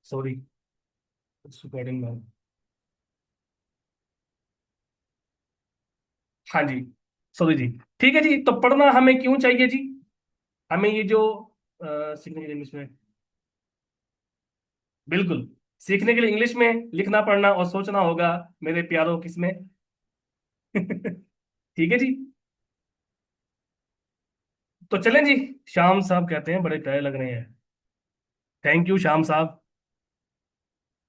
Sorry, recording में। हाँ जी, sorry जी। ठीक है जी, तो पढ़ना हमें क्यों चाहिए जी? हमें ये जो सीखने के लिए इंग्लिश में, बिल्कुल, सीखने के लिए इंग्लिश में लिखना पढ़ना और सोचना होगा मेरे प्यारों, किसमें? ठीक है जी। तो चलें जी। श्याम साहब कहते हैं बड़े प्यारे लग रहे हैं। थैंक यू श्याम साहब।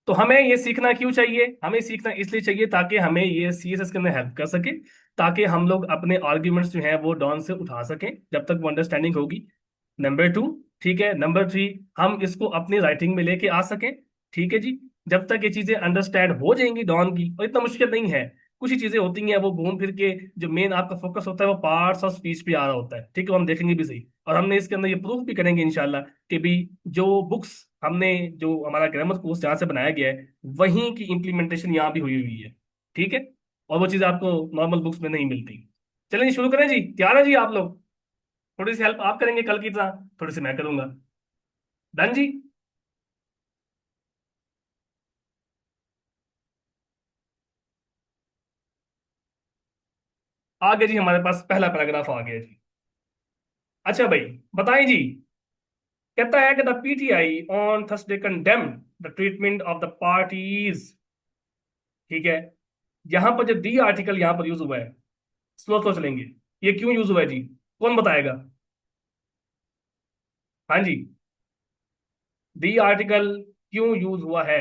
तो हमें ये सीखना क्यों चाहिए? हमें सीखना इसलिए चाहिए ताकि हमें ये सीएसएस करने हेल्प कर सके, ताकि हम लोग अपने आर्ग्यूमेंट्स जो हैं वो डॉन से उठा सकें जब तक वो अंडरस्टैंडिंग होगी। नंबर टू, ठीक है, नंबर थ्री, हम इसको अपनी राइटिंग में लेके आ सकें। ठीक है जी। जब तक ये चीजें अंडरस्टैंड हो जाएंगी डॉन की, और इतना मुश्किल नहीं है। कुछ ही चीजें होती हैं वो घूम फिर के, जो मेन आपका फोकस होता है वो पार्ट्स ऑफ स्पीच पे आ रहा होता है। ठीक है, वो हम देखेंगे भी सही, और हमने इसके अंदर ये प्रूफ भी करेंगे इंशाल्लाह कि भी जो बुक्स हमने, जो हमारा ग्रामर कोर्स जहाँ से बनाया गया है, वहीं की इम्प्लीमेंटेशन यहाँ भी हुई हुई है। ठीक है, और वो चीज़ आपको नॉर्मल बुक्स में नहीं मिलती। चलिए शुरू करें जी, तैयार है जी आप लोग? थोड़ी सी हेल्प आप करेंगे कल की तरह, थोड़ी सी मैं करूंगा। डन जी। आगे जी, हमारे पास पहला पैराग्राफ आ गया जी। अच्छा भाई, बताएं जी। कहता है कि the PTI on Thursday condemn the treatment of the parties. ठीक है, यहां पर जो दी आर्टिकल यहां पर यूज हुआ है, स्लो स्लो चलेंगे। ये क्यों यूज हुआ है जी? कौन बताएगा? हाँ जी, दी आर्टिकल क्यों यूज हुआ है?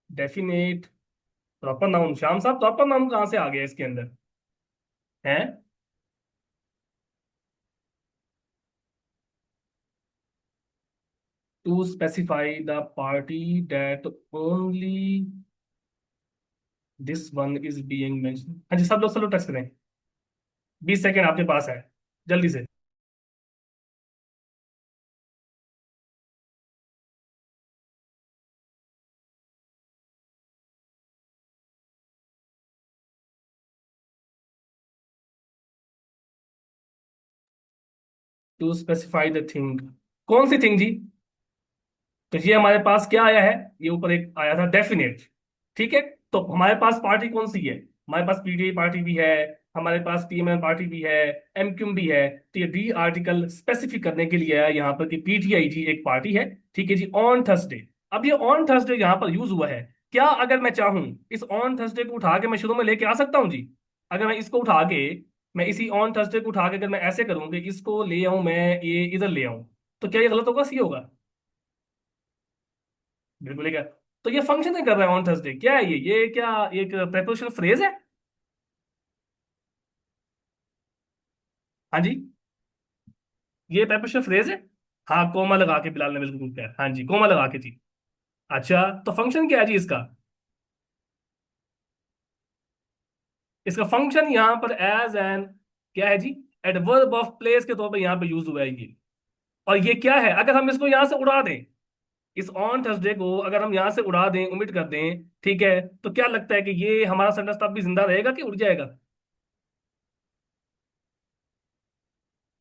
Definite proper noun. श्याम साहब, प्रॉपर नाउन कहाँ से आ गया इसके अंदर? है? To specify the party that only this one is being mention. हाँ जी, सब लोग टच करें। 20 सेकेंड आपके पास है, जल्दी से। टू स्पेसिफाई द थिंग, कौन सी थिंग जी? तो ये हमारे पास क्या आया है? ये ऊपर एक आया था डेफिनेट। ठीक है, तो हमारे पास पार्टी कौन सी है? हमारे पास पीटीआई पार्टी भी है, हमारे पास टीएमएन पार्टी भी है, एमक्यूम भी है। तो ये डी आर्टिकल स्पेसिफिक करने के लिए है यहाँ पर कि पीटीआई जी एक पार्टी है। ठीक है जी, ऑन थर्सडे। अब ये ऑन थर्सडे यहाँ पर यूज हुआ है। क्या अगर मैं चाहूं, इस ऑन थर्सडे को उठा के मैं शुरू में लेके आ सकता हूँ जी? अगर मैं इसको उठा के, मैं इसी ऑन थर्सडे को उठा के अगर मैं ऐसे करूँ कि इसको ले आऊं, मैं ये इधर ले आऊं, तो क्या ये गलत होगा, सही होगा? बिल्कुल ही क्या। तो ये फंक्शन नहीं कर रहा है ऑन थर्सडे, क्या है ये क्या एक प्रेपोजिशनल फ्रेज है? हाँ जी, ये प्रेपोजिशनल फ्रेज है। हाँ, कोमा लगा के बिलाल ने बिल्कुल किया, हाँ जी, कोमा लगा के जी। अच्छा, तो फंक्शन क्या है जी इसका? इसका फंक्शन यहाँ पर एज एन, क्या है जी? एडवर्ब ऑफ प्लेस के तौर पर यहाँ पे यूज हुआ है ये। और ये क्या है, अगर हम इसको यहाँ से उड़ा दें, इस ऑन थर्सडे को अगर हम यहाँ से उड़ा दें, ओमिट कर दें, ठीक है, तो क्या लगता है कि ये हमारा सेंटेंस तब भी जिंदा रहेगा कि उड़ जाएगा?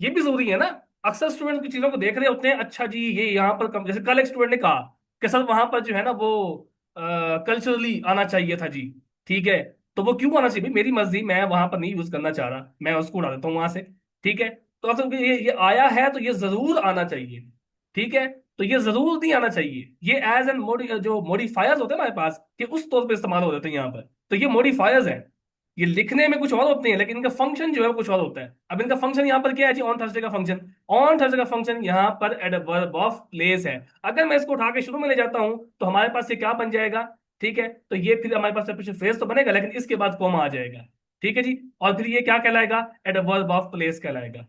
ये भी जरूरी है ना। अक्सर स्टूडेंट की चीजों को देख रहे होते हैं, अच्छा जी ये यहाँ पर कम, जैसे कल एक स्टूडेंट ने कहा कि सर वहां पर जो है ना वो कल्चरली आना चाहिए था जी। ठीक है, तो वो क्यों आना चाहिए भाई? मेरी मर्जी, मैं वहां पर नहीं यूज करना चाह रहा, मैं उसको उड़ा देता हूँ वहां से। ठीक है, तो अगर ये आया है तो ये जरूर आना चाहिए। ठीक है, तो ये जरूर नहीं आना चाहिए। ये एज एन जो मॉडिफायर्स होते हैं हमारे पास, कि उस तौर पे इस्तेमाल हो जाते हैं यहाँ पर, तो ये मॉडिफायर्स हैं। ये लिखने में कुछ और होते हैं, लेकिन इनका फंक्शन जो है वो कुछ और होता है। अब इनका फंक्शन यहाँ पर क्या है जी? ऑन थर्सडे का फंक्शन, ऑन थर्सडे का फंक्शन यहाँ पर एडवर्ब ऑफ प्लेस है। अगर मैं इसको उठा के शुरू में ले जाता हूं, तो हमारे पास ये क्या बन जाएगा? ठीक है, तो ये फिर हमारे पास कुछ फ्रेज तो बनेगा, लेकिन इसके बाद कॉमा आ जाएगा। ठीक है जी, और फिर ये क्या कहलाएगा? एडवर्ब ऑफ प्लेस कहलाएगा।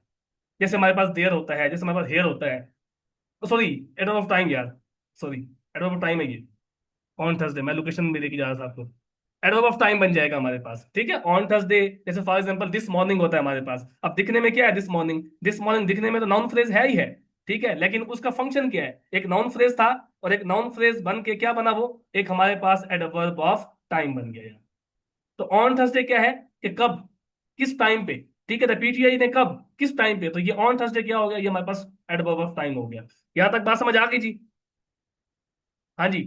जैसे हमारे पास देयर होता है, जैसे हमारे पास हेयर होता है। सॉरी, एडवर्ब ऑफ टाइम यार, सॉरी, एडवर्ब ऑफ टाइम है ये। ऑन थर्सडे, मैं लोकेशन भी लेके जा रहा था आपको। एडवर्ब ऑफ टाइम बन जाएगा हमारे पास। ठीक है, ऑन थर्सडे, जैसे फॉर एग्जांपल दिस मॉर्निंग होता है हमारे पास। अब दिखने में क्या है? दिस मॉर्निंग, दिस मॉर्निंग दिखने में तो नाउन फ्रेज है ही है। ठीक है, लेकिन उसका फंक्शन क्या है? एक नाउन फ्रेज था, और एक नाउन फ्रेज बन के क्या बना वो? एक हमारे पास एडवर्ब ऑफ टाइम बन गया। तो ऑन थर्सडे क्या है? कि कब, किस टाइम पे। ठीक है, द पीटीआई ने कब, किस टाइम पे, तो ये ऑन थर्सडे क्या हो गया, ये हमारे पास एडवर्ब ऑफ टाइम हो गया। यहां तक बात समझ आ गई जी? हाँ जी।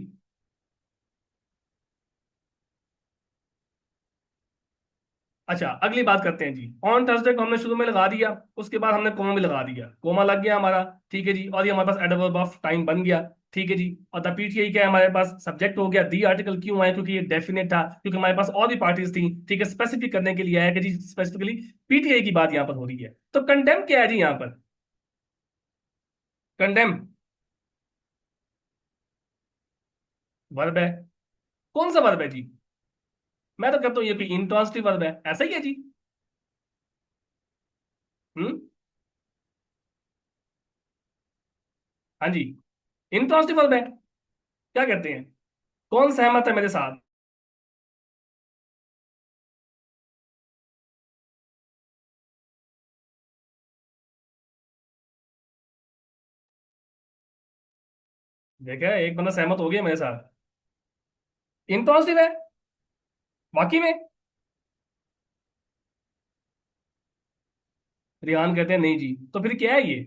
अच्छा, अगली बात करते हैं जी। ऑन थर्सडे को हमने शुरू में लगा दिया, उसके बाद हमने कोमा भी लगा दिया, कोमा लग गया हमारा। ठीक है जी, और ये हमारे पास एडवर्ब ऑफ टाइम बन गया। ठीक है जी, और द पीटीआई क्या है हमारे पास, सब्जेक्ट हो गया। दी आर्टिकल क्यों आया, क्योंकि ये डेफिनेट था, क्योंकि हमारे पास और भी पार्टीज थी। ठीक है, स्पेसिफिक करने के लिए आया कि जी स्पेसिफिकली पीटीआई की बात यहाँ पर हो रही है। तो कंडेम क्या है जी यहाँ पर, कंडेम वर्ब है। कौन सा वर्ब है जी? मैं तो कहता हूँ ये कोई इंट्रांसिटिव वर्ब है, ऐसा ही है जी। हम्म। हाँ जी, इंट्रांसिटिव वर्ब है। क्या कहते हैं? कौन सहमत है मेरे साथ? देखा है, एक बंदा सहमत हो गया मेरे साथ। इंट्रांसिटिव है वाकई में। रिहान कहते हैं नहीं जी, तो फिर क्या है ये?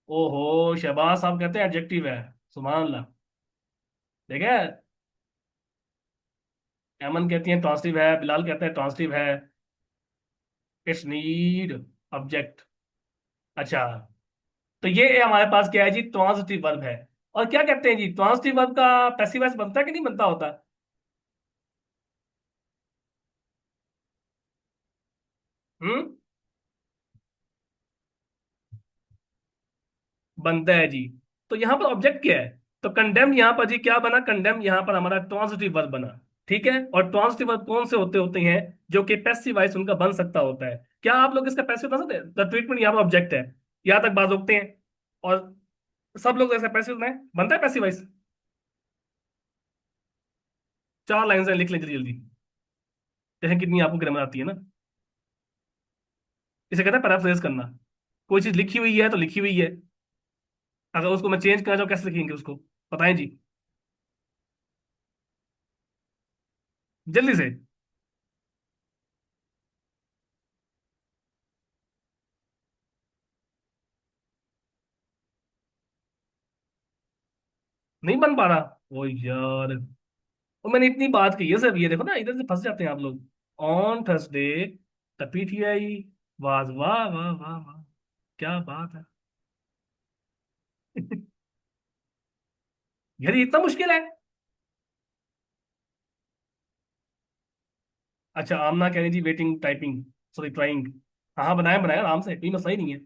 ओहो, शहबाज साहब कहते हैं एडजेक्टिव है। सुभान अल्लाह। देखा है, एमन कहती है ट्रांसिटिव है, बिलाल कहते हैं ट्रांसिटिव है। It's need object. अच्छा, तो ये हमारे पास क्या है जी, ट्रांसिटिव वर्ब है। और क्या कहते हैं जी, ट्रांसिटिव वर्ब का पैसिव वॉइस बनता है कि नहीं बनता होता? हम्म। बनता है जी। तो यहां पर ऑब्जेक्ट क्या है? तो कंडेम यहां पर जी क्या बना, कंडेम यहां पर हमारा ट्रांसिटिव वर्ब बना। ठीक है, और ट्रांसिटिव वर्ब कौन से होते होते हैं, जो कि पैसिव वॉइस उनका बन सकता होता है। क्या आप लोग इसका पैसिव बना सकते हैं? द ट्रीटमेंट यहाँ पर ऑब्जेक्ट है, यहां तक बात रोकते हैं। और सब लोग ऐसा पैसिव बनाए, बनता है पैसिव वॉइस। 4 लाइन से लिख लें जल्दी जल्दी, देखें कितनी आपको ग्रामर आती है ना। इसे कहते हैं पैराफ्रेज करना। कोई चीज लिखी हुई है तो लिखी हुई है, अगर उसको मैं चेंज करना चाहूँ कैसे लिखेंगे उसको, बताएं जी जल्दी से। नहीं बन पा रहा। ओ यार, और मैंने इतनी बात की है सर, ये देखो ना इधर से फंस जाते हैं आप लोग। On Thursday the PTI was, वाह वाह वाह वाह, क्या बात है। यार ये इतना मुश्किल है? अच्छा, आमना कह रही जी वेटिंग टाइपिंग, सॉरी ट्राइंग। हाँ हाँ, बनाया बनाया आराम से, कोई मसला ही नहीं है।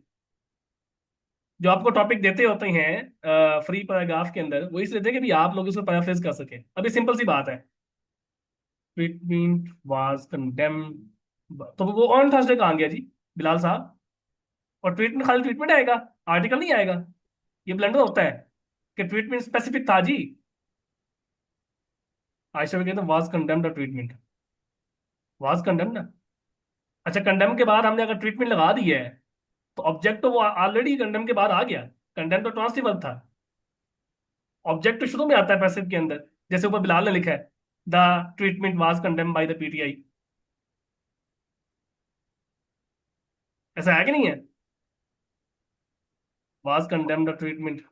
जो आपको टॉपिक देते होते हैं फ्री पैराग्राफ के अंदर, वो इसलिए देते हैं कि भी आप लोग इसको पैराफ्रेज कर सके। अभी सिंपल सी बात है, ट्रीटमेंट वाज कंडेम, तो वो ऑन थर्सडे कहाँ गया जी बिलाल साहब? और ट्रीटमेंट खाली ट्रीटमेंट आएगा, आर्टिकल नहीं आएगा। ये ब्लंडर होता है कि ट्रीटमेंट स्पेसिफिक था जी। आयशा में कहते हैं was condemn the treatment, was condemn ना। अच्छा, कंडेम के बाद हमने अगर ट्रीटमेंट लगा दी है, तो ऑब्जेक्ट तो वो ऑलरेडी कंडेम के बाद आ गया। कंडेम तो ट्रांसिटिव वर्ब था। ऑब्जेक्ट तो शुरू में आता है पैसिव के अंदर, जैसे ऊपर बिलाल ने लिखा है, the treatment was condemn by the PTI. ऐसा है कि नहीं है? Was condemn the treatment.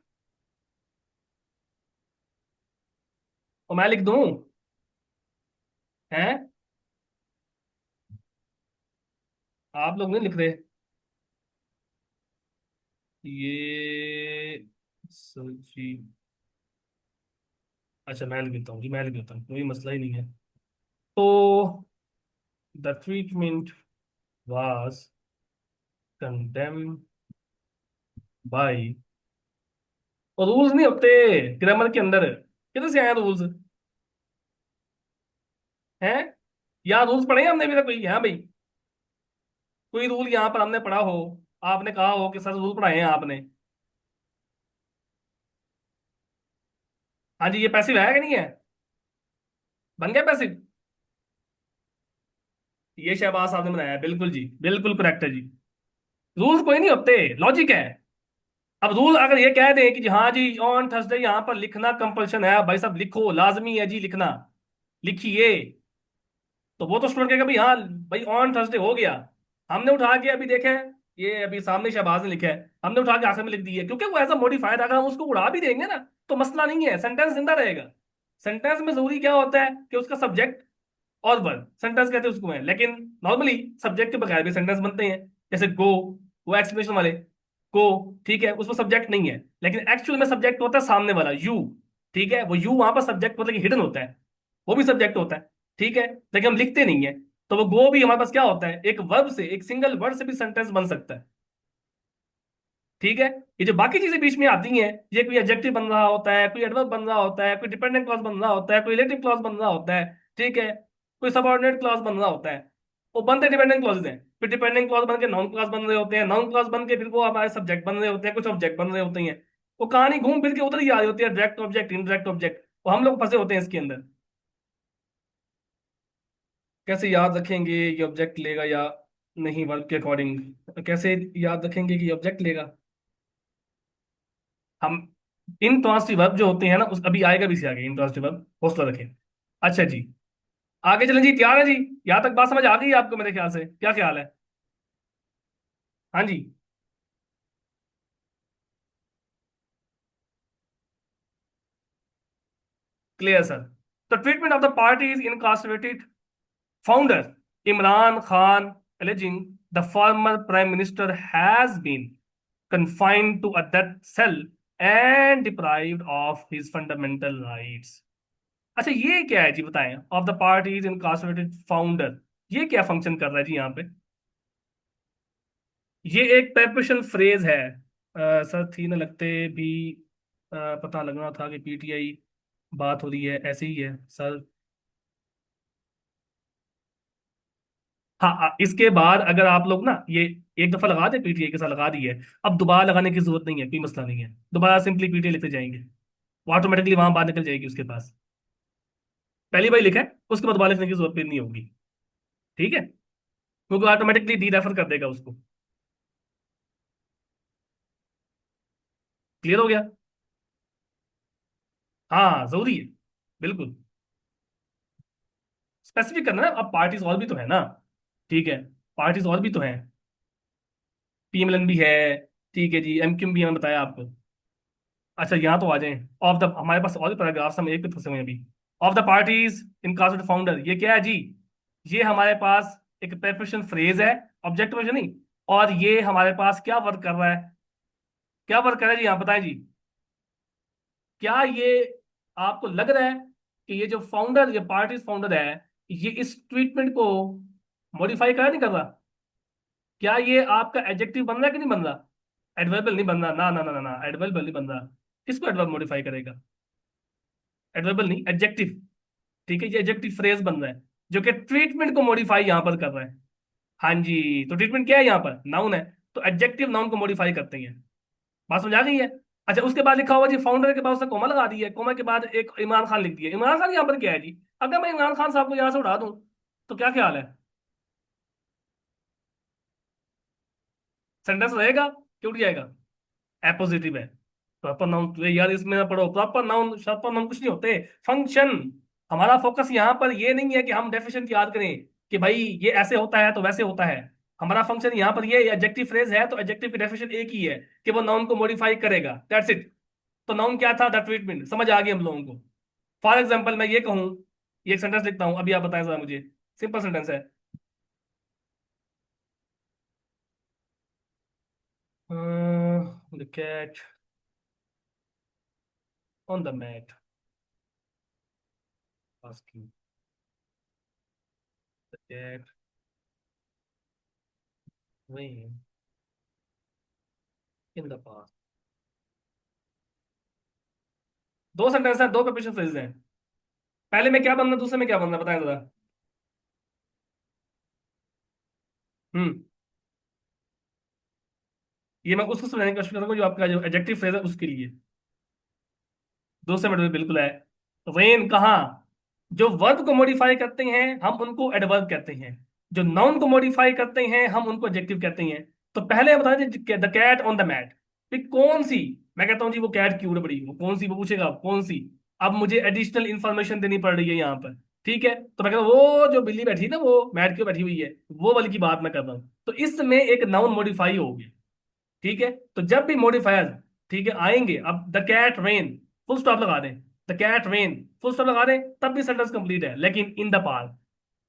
और मैं लिख दूं है? आप लोग नहीं लिख रहे ये जी। अच्छा, मैं लिख देता हूँ जी, मैं लिख देता हूँ, कोई मसला ही नहीं है। तो the treatment was condemn by, और रूल्स नहीं होते ग्रामर के अंदर, किधर से आए रूल्स हैं? यहाँ रूल्स पढ़े हैं हमने अभी तक कोई? हाँ भाई, कोई रूल यहाँ पर हमने पढ़ा हो, आपने कहा हो कि सर रूल पढ़ाए हैं आपने? हाँ जी, ये पैसिव है कि नहीं है? बन गया पैसिव। ये शहबाज साहब ने बनाया है, बिल्कुल जी, बिल्कुल करेक्ट है जी। रूल्स कोई नहीं होते, लॉजिक है। अब रूल अगर ये कह दें कि जी हाँ जी ऑन थर्सडे यहाँ पर लिखना कंपल्शन है, भाई साहब लिखो, लाजमी है जी लिखना, लिखिए। तो वो तो स्टूडेंट कहेगा भाई हाँ भाई ऑन थर्सडे हो गया, हमने उठा के अभी देखा है, ये अभी सामने शहबाज ने लिखा है, हमने उठा के आखिर में लिख दी है, क्योंकि वो ऐसा मॉडिफायर अगर हम उसको उड़ा भी देंगे ना तो मसला नहीं है, सेंटेंस जिंदा रहेगा। सेंटेंस में जरूरी क्या होता है कि उसका सब्जेक्ट और वर्ब, सेंटेंस कहते हैं उसको है, लेकिन नॉर्मली सब्जेक्ट के बगैर भी सेंटेंस बनते हैं। जैसे गो, वो एक्सप्लेनेशन वाले गो, ठीक है, उसमें सब्जेक्ट नहीं है, लेकिन एक्चुअल में सब्जेक्ट होता है सामने वाला यू, ठीक है, वो यू वहां पर सब्जेक्ट मतलब हिडन होता है, वो भी सब्जेक्ट होता है, ठीक है, लेकिन हम लिखते नहीं है। तो वो गो भी हमारे पास क्या होता है, एक वर्ब से, एक सिंगल वर्ड से भी सेंटेंस बन सकता है, ठीक है। ये जो बाकी चीजें बीच में आती हैं, ये कोई एडजेक्टिव बन रहा होता है, कोई एडवर्ब बन रहा होता है, कोई डिपेंडेंट क्लॉज बन रहा होता है, कोई रिलेटिव क्लॉज बन रहा होता है, ठीक है, कोई सबऑर्डिनेट क्लॉज बन रहा होता है, वो बनते डिपेंडेंट क्लॉजेज हैं। फिर डिपेंडेंट क्लॉज बन के नाउन क्लॉज बन रहे होते हैं, नाउन क्लॉज बन के फिर वो हमारे सब्जेक्ट बन रहे होते हैं, कुछ ऑब्जेक्ट बन रहे होते हैं। वो कहानी घूम फिर के उधर ही आ रही होती है, डायरेक्ट ऑब्जेक्ट इनडायरेक्ट ऑब्जेक्ट, वो हम लोग फंसे होते हैं इसके अंदर। कैसे याद रखेंगे ये ऑब्जेक्ट लेगा या नहीं, वर्ब के अकॉर्डिंग कैसे याद रखेंगे कि ये ऑब्जेक्ट लेगा। हम इन ट्रांसिटिव वर्ब जो होते हैं ना, उस अभी आएगा भी से आगे इन ट्रांसिटिव वर्ब, हौसला रखें। अच्छा जी, आगे चलें जी, तैयार है जी। यहां तक बात समझ आ गई है आपको मेरे ख्याल से, क्या ख्याल है। हाँ जी, clear sir. The treatment of the parties incarcerated founder Imran Khan alleging the former prime minister has been confined to a death cell and deprived of his fundamental rights। अच्छा ये क्या है जी, बताएं, ऑफ द पार्टीज इनकार्सरेटेड फाउंडर, ये क्या function कर रहा है जी यहाँ पे। ये एक पेपिशन फ्रेज है, सर थी न लगते भी, पता लगना था कि पीटीआई बात हो रही है, ऐसे ही है सर। हाँ इसके बाद अगर आप लोग ना ये एक दफा लगा दे, पीटीआई के साथ लगा दी है, अब दोबारा लगाने की जरूरत नहीं है, कोई मसला नहीं है, दोबारा सिंपली पीटीआई लिखते जाएंगे, वो ऑटोमेटिकली वहां बात निकल जाएगी उसके पास। पहली बार लिखा है, उसके बाद दोबारा लिखने की जरूरत भी नहीं होगी, ठीक है, क्योंकि ऑटोमेटिकली डी रेफर कर देगा उसको। क्लियर हो गया। हाँ जरूरी है, बिल्कुल स्पेसिफिक करना ना, अब पार्टीज और भी तो है ना, ठीक है, पार्टीज और भी तो हैं, पीएमएलएन भी है, ठीक है जी, एमक्यूएम भी मैंने बताया आपको। अच्छा यहाँ तो आ जाएं, ऑफ द, हमारे पास और भी पैराग्राफ्स, हम एक पे फंसे हुए हैं अभी। Of the parties in cast founder, ये क्या है जी, ये हमारे पास एक प्रेपोजिशन फ्रेज है, ऑब्जेक्ट वर्जन नहीं, और ये हमारे पास क्या वर्क कर रहा है, क्या वर्क कर रहा है जी, यहाँ बताएं जी। क्या ये आपको लग रहा है कि ये जो फाउंडर, ये पार्टीज फाउंडर है, ये इस ट्रीटमेंट को मॉडिफाई कर नहीं कर रहा। क्या ये आपका एडजेक्टिव बन रहा है कि नहीं बन रहा, एडवर्बल नहीं बन रहा, ना ना ना ना ना, एडवर्बल नहीं बन रहा। किसको एडवर्ब मॉडिफाई करेगा, एडवर्बल नहीं, एडजेक्टिव, ठीक है, ये एडजेक्टिव फ्रेज बन रहा है जो कि ट्रीटमेंट को मॉडिफाई यहां पर कर रहा है। हाँ जी, तो ट्रीटमेंट क्या है यहाँ पर, नाउन है, तो एडजेक्टिव नाउन को मॉडिफाई करते हैं। बात समझ आ गई है। अच्छा उसके बाद लिखा हुआ जी, फाउंडर के बाद उसने कोमा लगा दी है, कोमा के बाद एक इमरान खान लिख दिया, इमरान खान यहाँ पर क्या है जी, अगर मैं इमरान खान साहब को यहाँ से उठा दूं तो क्या ख्याल है, सेंटेंस रहेगा कि उठ जाएगा। एपोजिटिव है, प्रॉपर नाउन तो यार इसमें ना पढ़ो, प्रॉपर नाउन प्रॉपर नाउन कुछ नहीं होते, फंक्शन। हमारा फोकस यहाँ पर ये नहीं है कि हम डेफिनेशन याद करें कि भाई ये ऐसे होता है तो वैसे होता है। हमारा फंक्शन यहाँ पर ये एडजेक्टिव फ्रेज है, तो एडजेक्टिव की डेफिनेशन एक ही है कि वो नाउन को मॉडिफाई करेगा, दैट्स इट। तो नाउन क्या था, द ट्रीटमेंट, समझ आ गई हम लोगों को। फॉर एग्जाम्पल मैं ये कहूँ, ये एक सेंटेंस लिखता हूँ, अभी आप बताएं जरा मुझे, सिंपल सेंटेंस है, the cat on the mat asking the cat when in the past. दो सेंटेंस है, दो प्रीपोजिशन फ्रेज हैं, पहले में क्या बनना, दूसरे में क्या बनना, बताएं जरा। हम्म, ये मैं उसको समझाने की कोशिश करूंगा जो आपका जो एडजेक्टिव फ्रेज है उसके लिए। दूसरे में बिल्कुल है, वेन कहाँ, जो वर्ब को मॉडिफाई करते हैं हम उनको एडवर्ब कहते हैं, जो नाउन को मॉडिफाई करते हैं हम उनको एडजेक्टिव कहते हैं। तो पहले बता दीजिए, the cat on the mat, कौन सी, मैं कहता हूँ जी वो कैट क्यों उड़ पड़ी, वो कौन सी, वो पूछेगा कौन सी। अब मुझे एडिशनल इंफॉर्मेशन देनी पड़ रही है यहाँ पर, ठीक है, तो मैं कह रहा हूँ वो जो बिल्ली बैठी है ना, वो मैट के बैठी हुई है, वो वाली की बात मैं कर रहा हूँ। तो इसमें एक नाउन मॉडिफाई हो गया। ठीक है, तो जब भी मॉडिफायर, ठीक है, आएंगे, अब the cat ran, full stop लगा दें, the cat ran full stop लगा दें, तब भी सेंटेंस कंप्लीट है। लेकिन इन द पार्क,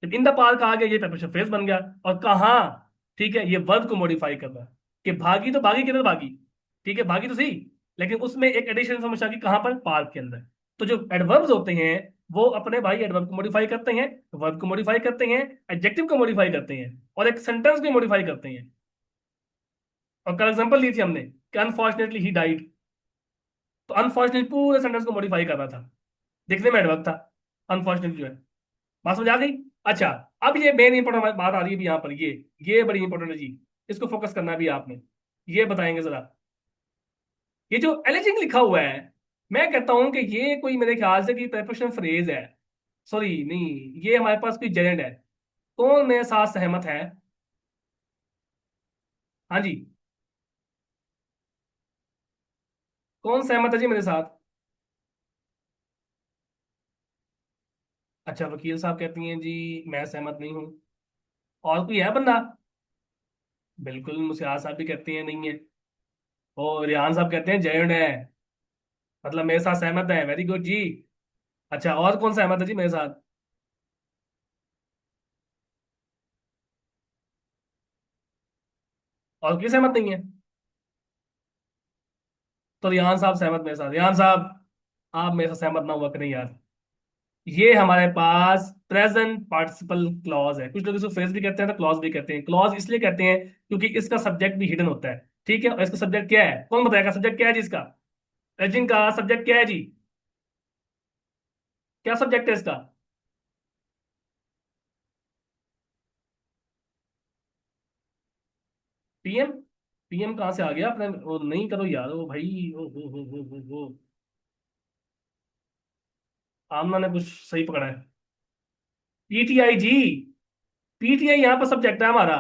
जब इन द पार्क आ गया, ये preposition फ्रेज बन गया। और कहाँ, ठीक है, ये वर्ब को मॉडिफाई कर रहा है कि भागी, तो भागी किधर भागी, ठीक है, भागी तो सही, लेकिन उसमें एक एडिशन इन्फॉर्मेशन आ गई, कहाँ पर, पार्क के अंदर। तो जो एडवर्ब्स होते हैं, वो अपने भाई एडवर्ब को मॉडिफाई करते हैं, वर्ब को मॉडिफाई करते हैं, एडजेक्टिव को मॉडिफाई करते हैं, और एक सेंटेंस को मॉडिफाई करते हैं। और कल एग्जांपल ली थी हमने कि अनफॉर्चुनेटली ही डाइड, तो अनफॉर्चुनेटली पूरे सेंटेंस को मॉडिफाई कर रहा था, दिखने में एडवर्ब था, अनफॉर्चुनेटली जो है। बात समझ आ गई? अच्छा, अब ये मेन इंपॉर्टेंट बात आ रही है भी यहाँ पर, ये बड़ी इंपॉर्टेंट है जी, इसको फोकस करना भी आपने। ये बताएंगे जरा, ये जो एलिजिंग लिखा हुआ है, मैं कहता हूं कि ये कोई मेरे ख्याल से कोई प्रेपोजिशन फ्रेज है। सॉरी नहीं, ये हमारे पास कोई जेरेंड है। कौन मेरे साथ सहमत है? हाँ जी, कौन सहमत है जी मेरे साथ? अच्छा, वकील साहब कहती हैं जी मैं सहमत नहीं हूँ। और कोई है बंदा? बिल्कुल, मुस्यार साहब भी कहते हैं नहीं है। और रिहान साहब कहते हैं जेरेंड है, मतलब मेरे साथ सहमत है, वेरी गुड जी। अच्छा, और कौन सहमत है जी मेरे साथ? और कोई सहमत नहीं है? तो रिहान साहब सहमत मेरे साथ, रिहान साहब आप मेरे साथ सहमत ना हुआ करें यार। ये हमारे पास प्रेजेंट पार्टिसिपल क्लॉज है, कुछ लोग इसको फ्रेज भी कहते हैं तो क्लॉज भी कहते हैं। क्लॉज इसलिए कहते हैं क्योंकि इसका सब्जेक्ट भी हिडन होता है। ठीक है, और इसका सब्जेक्ट क्या है, कौन बताएगा सब्जेक्ट क्या है जी इसका? एजिंग का सब्जेक्ट क्या है जी? क्या सब्जेक्ट है इसका? पीएम? पीएम कहाँ से आ गया अपने, वो नहीं करो यार, वो भाई, ओ। आमना ने कुछ सही पकड़ा है। पीटीआई जी, पीटीआई यहाँ पर सब्जेक्ट है हमारा।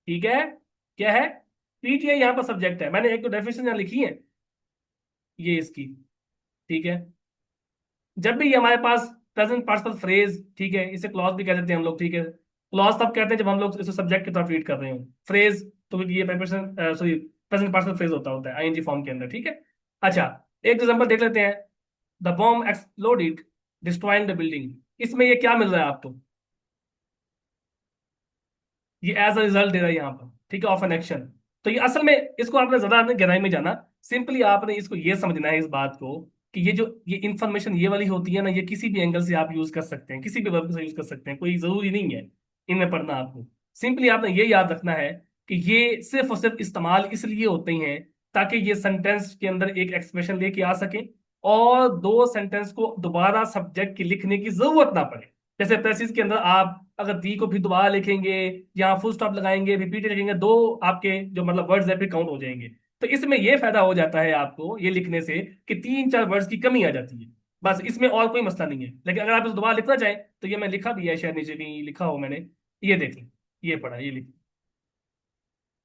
ठीक है, क्या है? पीटीआई यहाँ पर सब्जेक्ट है, मैंने एक तो डेफिनेशन यहाँ लिखी है, ये इसकी। ठीक है, जब भी ये हमारे पास प्रेजेंट पार्टिसिपल फ्रेज, ठीक है, इसे क्लॉज भी कह देते हैं हम लोग, ठीक है। क्लॉज तब कहते हैं जब हम लोग इसे सब्जेक्ट की तरफ ट्रीट कर रहे हो। फ्रेज तो ये present sorry present participle phrase होता है आईएनजी फॉर्म के अंदर, ठीक है। अच्छा, एक एग्जांपल देख लेते हैं। The bomb exploded destroying the building, इसमें ये क्या मिल रहा है आपको? ये एज अ रिजल्ट दे रहा है यहाँ पर, ठीक है, ऑफ एन एक्शन। तो ये असल में, इसको आपने ज्यादा आपने गहराई में जाना, सिंपली आपने इसको ये समझना है इस बात को कि ये जो ये इंफॉर्मेशन ये वाली होती है ना, ये किसी भी एंगल से आप यूज कर सकते हैं, किसी भी वर्ग से यूज कर सकते हैं, कोई जरूरी नहीं है इनमें पढ़ना आपको। सिंपली आपने ये याद रखना है कि ये सिर्फ और सिर्फ इस्तेमाल इसलिए होते हैं ताकि ये सेंटेंस के अंदर एक एक्सप्रेशन लेके आ सके, और दो सेंटेंस को दोबारा सब्जेक्ट की लिखने की जरूरत ना पड़े। जैसे प्रेसिस के अंदर आप अगर दी को फिर दोबारा लिखेंगे, या फुल स्टॉप लगाएंगे, रिपीट लिखेंगे, दो आपके जो मतलब वर्ड्स है फिर काउंट हो जाएंगे। तो इसमें यह फायदा हो जाता है आपको ये लिखने से कि तीन चार वर्ड्स की कमी आ जाती है, बस इसमें और कोई मसला नहीं है। लेकिन अगर आप इसे दोबारा लिखना चाहें तो ये मैं लिखा भी है, शायद नीचे कहीं लिखा हो मैंने, ये देख लें, ये पढ़ा, ये लिख,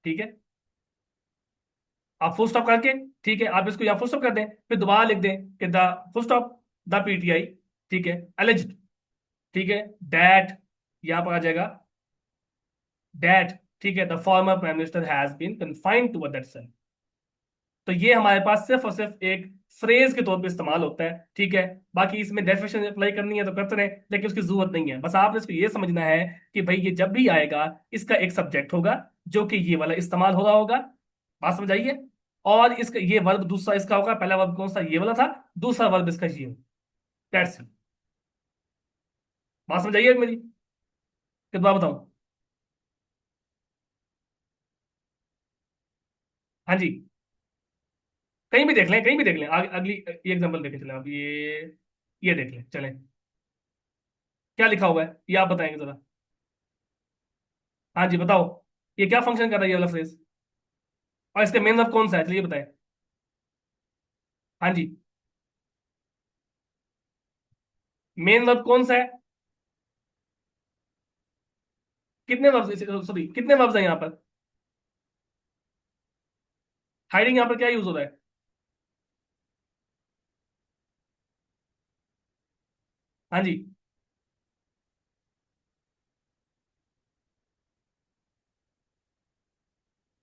ठीक है। आप फुल स्टॉप करके, ठीक है, आप इसको यहाँ फुल स्टॉप कर दें, फिर दोबारा लिख दें कि the full stop the PTI, ठीक है, एलिज्ड, ठीक है, डैट, यहाँ पर आ जाएगा डैट, ठीक है, the former prime minister has been confined to that cell. तो ये हमारे पास सिर्फ और सिर्फ एक फ्रेज के तौर पे इस्तेमाल होता है, ठीक है। बाकी इसमें डेफिनेशन अप्लाई करनी है तो करते रहे, लेकिन उसकी जरूरत नहीं है। बस आपने इसको ये समझना है कि भाई ये जब भी आएगा, इसका एक सब्जेक्ट होगा जो कि ये वाला इस्तेमाल हो रहा होगा। बात समझ आइए? और इसका ये वर्ब दूसरा इसका होगा, पहला वर्ब कौन सा, ये वाला था, दूसरा वर्ब इसका ये होगा। That's it. बात समझ आइए मेरी? कितना बताऊं? हाँ जी, कहीं भी देख लें, कहीं भी देख लें, अगली ये एग्जांपल देखें, चले आप ये देख लें चलें, क्या लिखा हुआ है ये आप बताएंगे जरा। हाँ जी बताओ, ये क्या फंक्शन कर रहा है ये वाला फ्रेज, और इसका मेन वर्ब कौन सा है, चलिए बताएं। हाँ जी, मेन वर्ब कौन सा है? कितने वर्ब, सॉरी कितने वर्ब्स हैं यहाँ पर? हाइडिंग यहाँ पर क्या यूज हो रहा है? हाँ जी,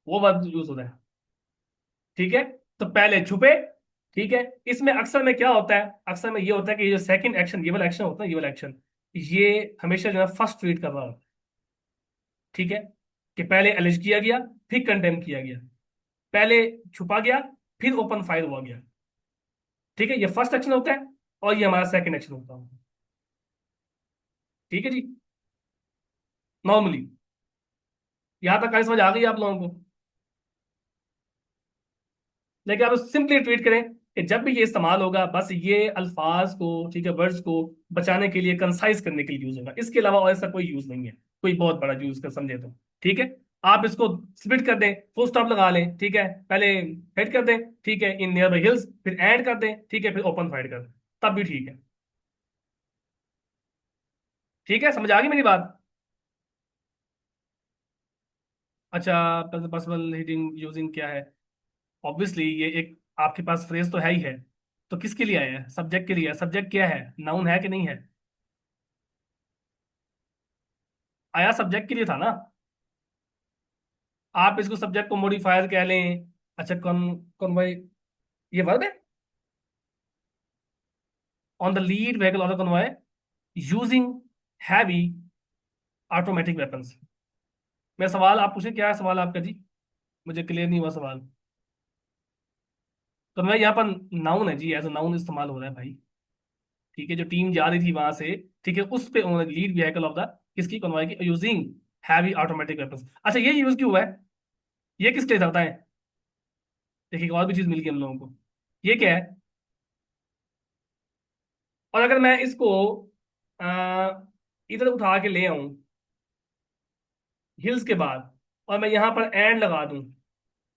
वो वर्ब यूज होता है। ठीक है, तो पहले छुपे। ठीक है, इसमें अक्सर में क्या होता है, अक्सर में ये होता है कि ये जो सेकंड एक्शन, ये वाला एक्शन होता है, ये वाला एक्शन, ये हमेशा जो है फर्स्ट रीड कर रहा होता है। ठीक है, कि पहले एलिज किया गया, फिर कंडेम किया गया, पहले छुपा गया, फिर ओपन फायर हुआ गया। ठीक है, ये फर्स्ट एक्शन होता है, और ये हमारा सेकंड एक्शन होता है। ठीक है जी, नॉर्मली यहां तक कहानी समझ आ गई आप लोगों को? लेकिन आप सिंपली ट्वीट करें कि जब भी ये इस्तेमाल होगा, बस ये अल्फाज को, ठीक है, वर्ड्स को बचाने के लिए, कंसाइज करने के लिए यूज होगा, इसके अलावा और ऐसा कोई यूज नहीं है, कोई बहुत बड़ा यूज कर समझे तो। ठीक है, आप इसको स्प्लिट कर दें, फुल स्टॉप लगा लें, ठीक है, पहले हेड कर दें, ठीक है, इन नियर बाई हिल्स, फिर एंड कर दें, ठीक है, फिर ओपन फाइड कर दें, तब भी ठीक है। ठीक है, समझ आ गई मेरी बात? अच्छा, पॉसिबल हीटिंग यूजिंग क्या है? ऑब्वियसली ये एक आपके पास फ्रेज तो है ही है, तो किसके लिए आया है? सब्जेक्ट के लिए है। सब्जेक्ट क्या है? नाउन है कि नहीं है? आया सब्जेक्ट के लिए था ना। आप इसको सब्जेक्ट को मॉडिफायर कह लें। अच्छा, कॉन्वॉय ये वर्ब है। On the lead vehicle of the convoy using heavy automatic weapons. मैं सवाल आप पूछे, क्या है सवाल आपका जी? मुझे क्लियर नहीं हुआ सवाल। तो मैं यहाँ पर नाउन है जी, एज अ नाउन इस्तेमाल हो रहा है भाई। ठीक है, जो टीम जा रही थी वहां से, ठीक है, उस पे लीड व्हीकल ऑफ द किसकी, कॉन्वॉय की, यूजिंग हैवी ऑटोमेटिक वेपन्स। अच्छा, ये यूज क्यों हुआ है? ये किसके लिए जाता है? देखिए, एक और भी चीज मिल गई हम लोगों को। ये क्या है? और अगर मैं इसको अ, इधर उठा के ले आऊं, हिल्स के बाद, और मैं यहां पर एंड लगा दूं,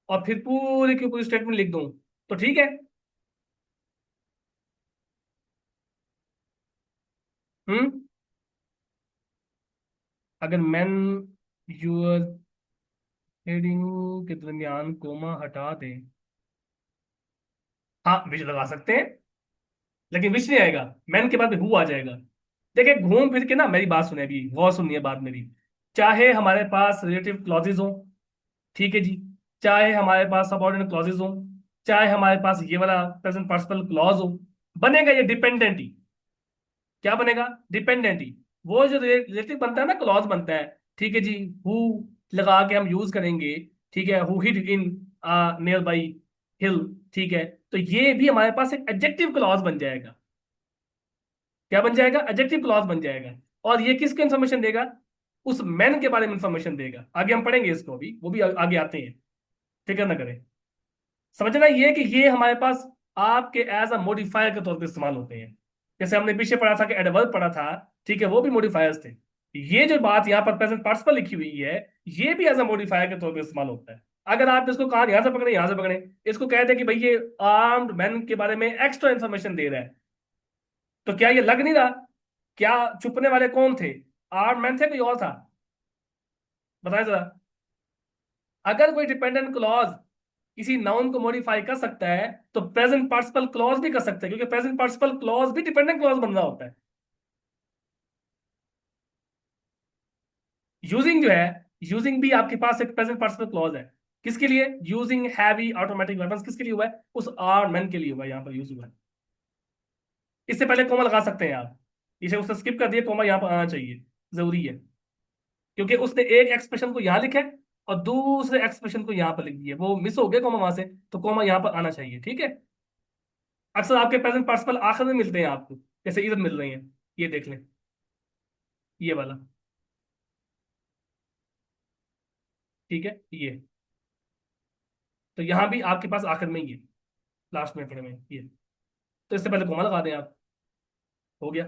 और फिर पूरी की पूरी स्टेटमेंट लिख दूं, तो ठीक है? हम्म। अगर मैन यूर हेडिंग के दरमियान कोमा हटा दें, हाँ विच लगा सकते हैं, लेकिन विच नहीं आएगा, मैन के बाद में हु आ जाएगा। देखिए, घूम फिर के ना, मेरी बात सुने, अभी गौर सुनिए बात मेरी। चाहे हमारे पास रिलेटिव क्लॉजेज हो, ठीक है जी, चाहे हमारे पास सबऑर्डिनेट क्लॉजेज हो, चाहे हमारे पास ये वाला प्रेजेंट पार्टिसिपल क्लॉज हो, बनेगा ये डिपेंडेंट ही। क्या बनेगा? डिपेंडेंट ही। वो जो रिलेटिव बनता है ना, क्लॉज बनता है, ठीक है जी, हु लगा के हम यूज करेंगे, ठीक है, who hit in near by hill, ठीक है, तो ये भी हमारे पास एक एडजेक्टिव क्लॉज बन जाएगा। क्या बन जाएगा? एडजेक्टिव क्लॉज बन जाएगा। और ये किसको इंफॉर्मेशन देगा? उस मैन के बारे में इंफॉर्मेशन देगा। आगे हम पढ़ेंगे इसको, भी वो भी आगे आते हैं, फिक्र ना करें। समझना ये कि ये हमारे पास आपके एज अ मॉडिफायर के तौर पे इस्तेमाल होते हैं। जैसे हमने पीछे पढ़ा था कि एडवर्ब पढ़ा था, ठीक है, वो भी मॉडिफायर्स थे। ये जो बात यहाँ पर प्रेजेंट पार्टिसिपल लिखी हुई है, ये भी एज अ मॉडिफायर के तौर पे इस्तेमाल होता है। अगर आप इसको कहा यहां से पकड़े, यहां से पकड़े, इसको कहते हैं कि भाई ये आर्म्ड मैन के बारे में एक्स्ट्रा इंफॉर्मेशन दे रहा है, तो क्या ये लग नहीं रहा? क्या छुपने वाले कौन थे? आर्म्ड मैन थे, कोई और था? बताएं जरा। अगर कोई डिपेंडेंट क्लॉज किसी नाउन को मॉडिफाई कर सकता है, तो प्रेजेंट पार्टिसिपल क्लॉज भी कर सकता है, क्योंकि प्रेजेंट पार्टिसिपल क्लॉज भी डिपेंडेंट क्लॉज बन रहा होता है। यूजिंग जो है, यूजिंग भी आपके पास एक प्रेजेंट पार्टिसिपल क्लॉज है। किसके लिए? यूजिंग हैवी ऑटोमेटिक वेपन्स किसके लिए हुआ है? उस आर मैन के लिए हुआ है, यहां पर यूज हुआ है। इससे पहले कोमा लगा सकते हैं आप, इसे उसने स्किप कर दिया, कोमा यहां पर आना चाहिए, जरूरी है, क्योंकि उसने एक एक्सप्रेशन को यहां लिखा है और दूसरे एक्सप्रेशन को यहां पर लिख दिया, वो मिस हो गया कोमा वहां से, तो कोमा यहां पर आना चाहिए। ठीक है, अक्सर आपके प्रेजेंट पार्टिसिपल आखिर में मिलते हैं आपको, जैसे इधर मिल रहे हैं, ये देख लें, ये वाला। ठीक है, ये तो यहां भी आपके पास आखिर में ही है, लास्ट में पड़े में ये। तो इससे पहले कोमा लगा दें आप, हो गया।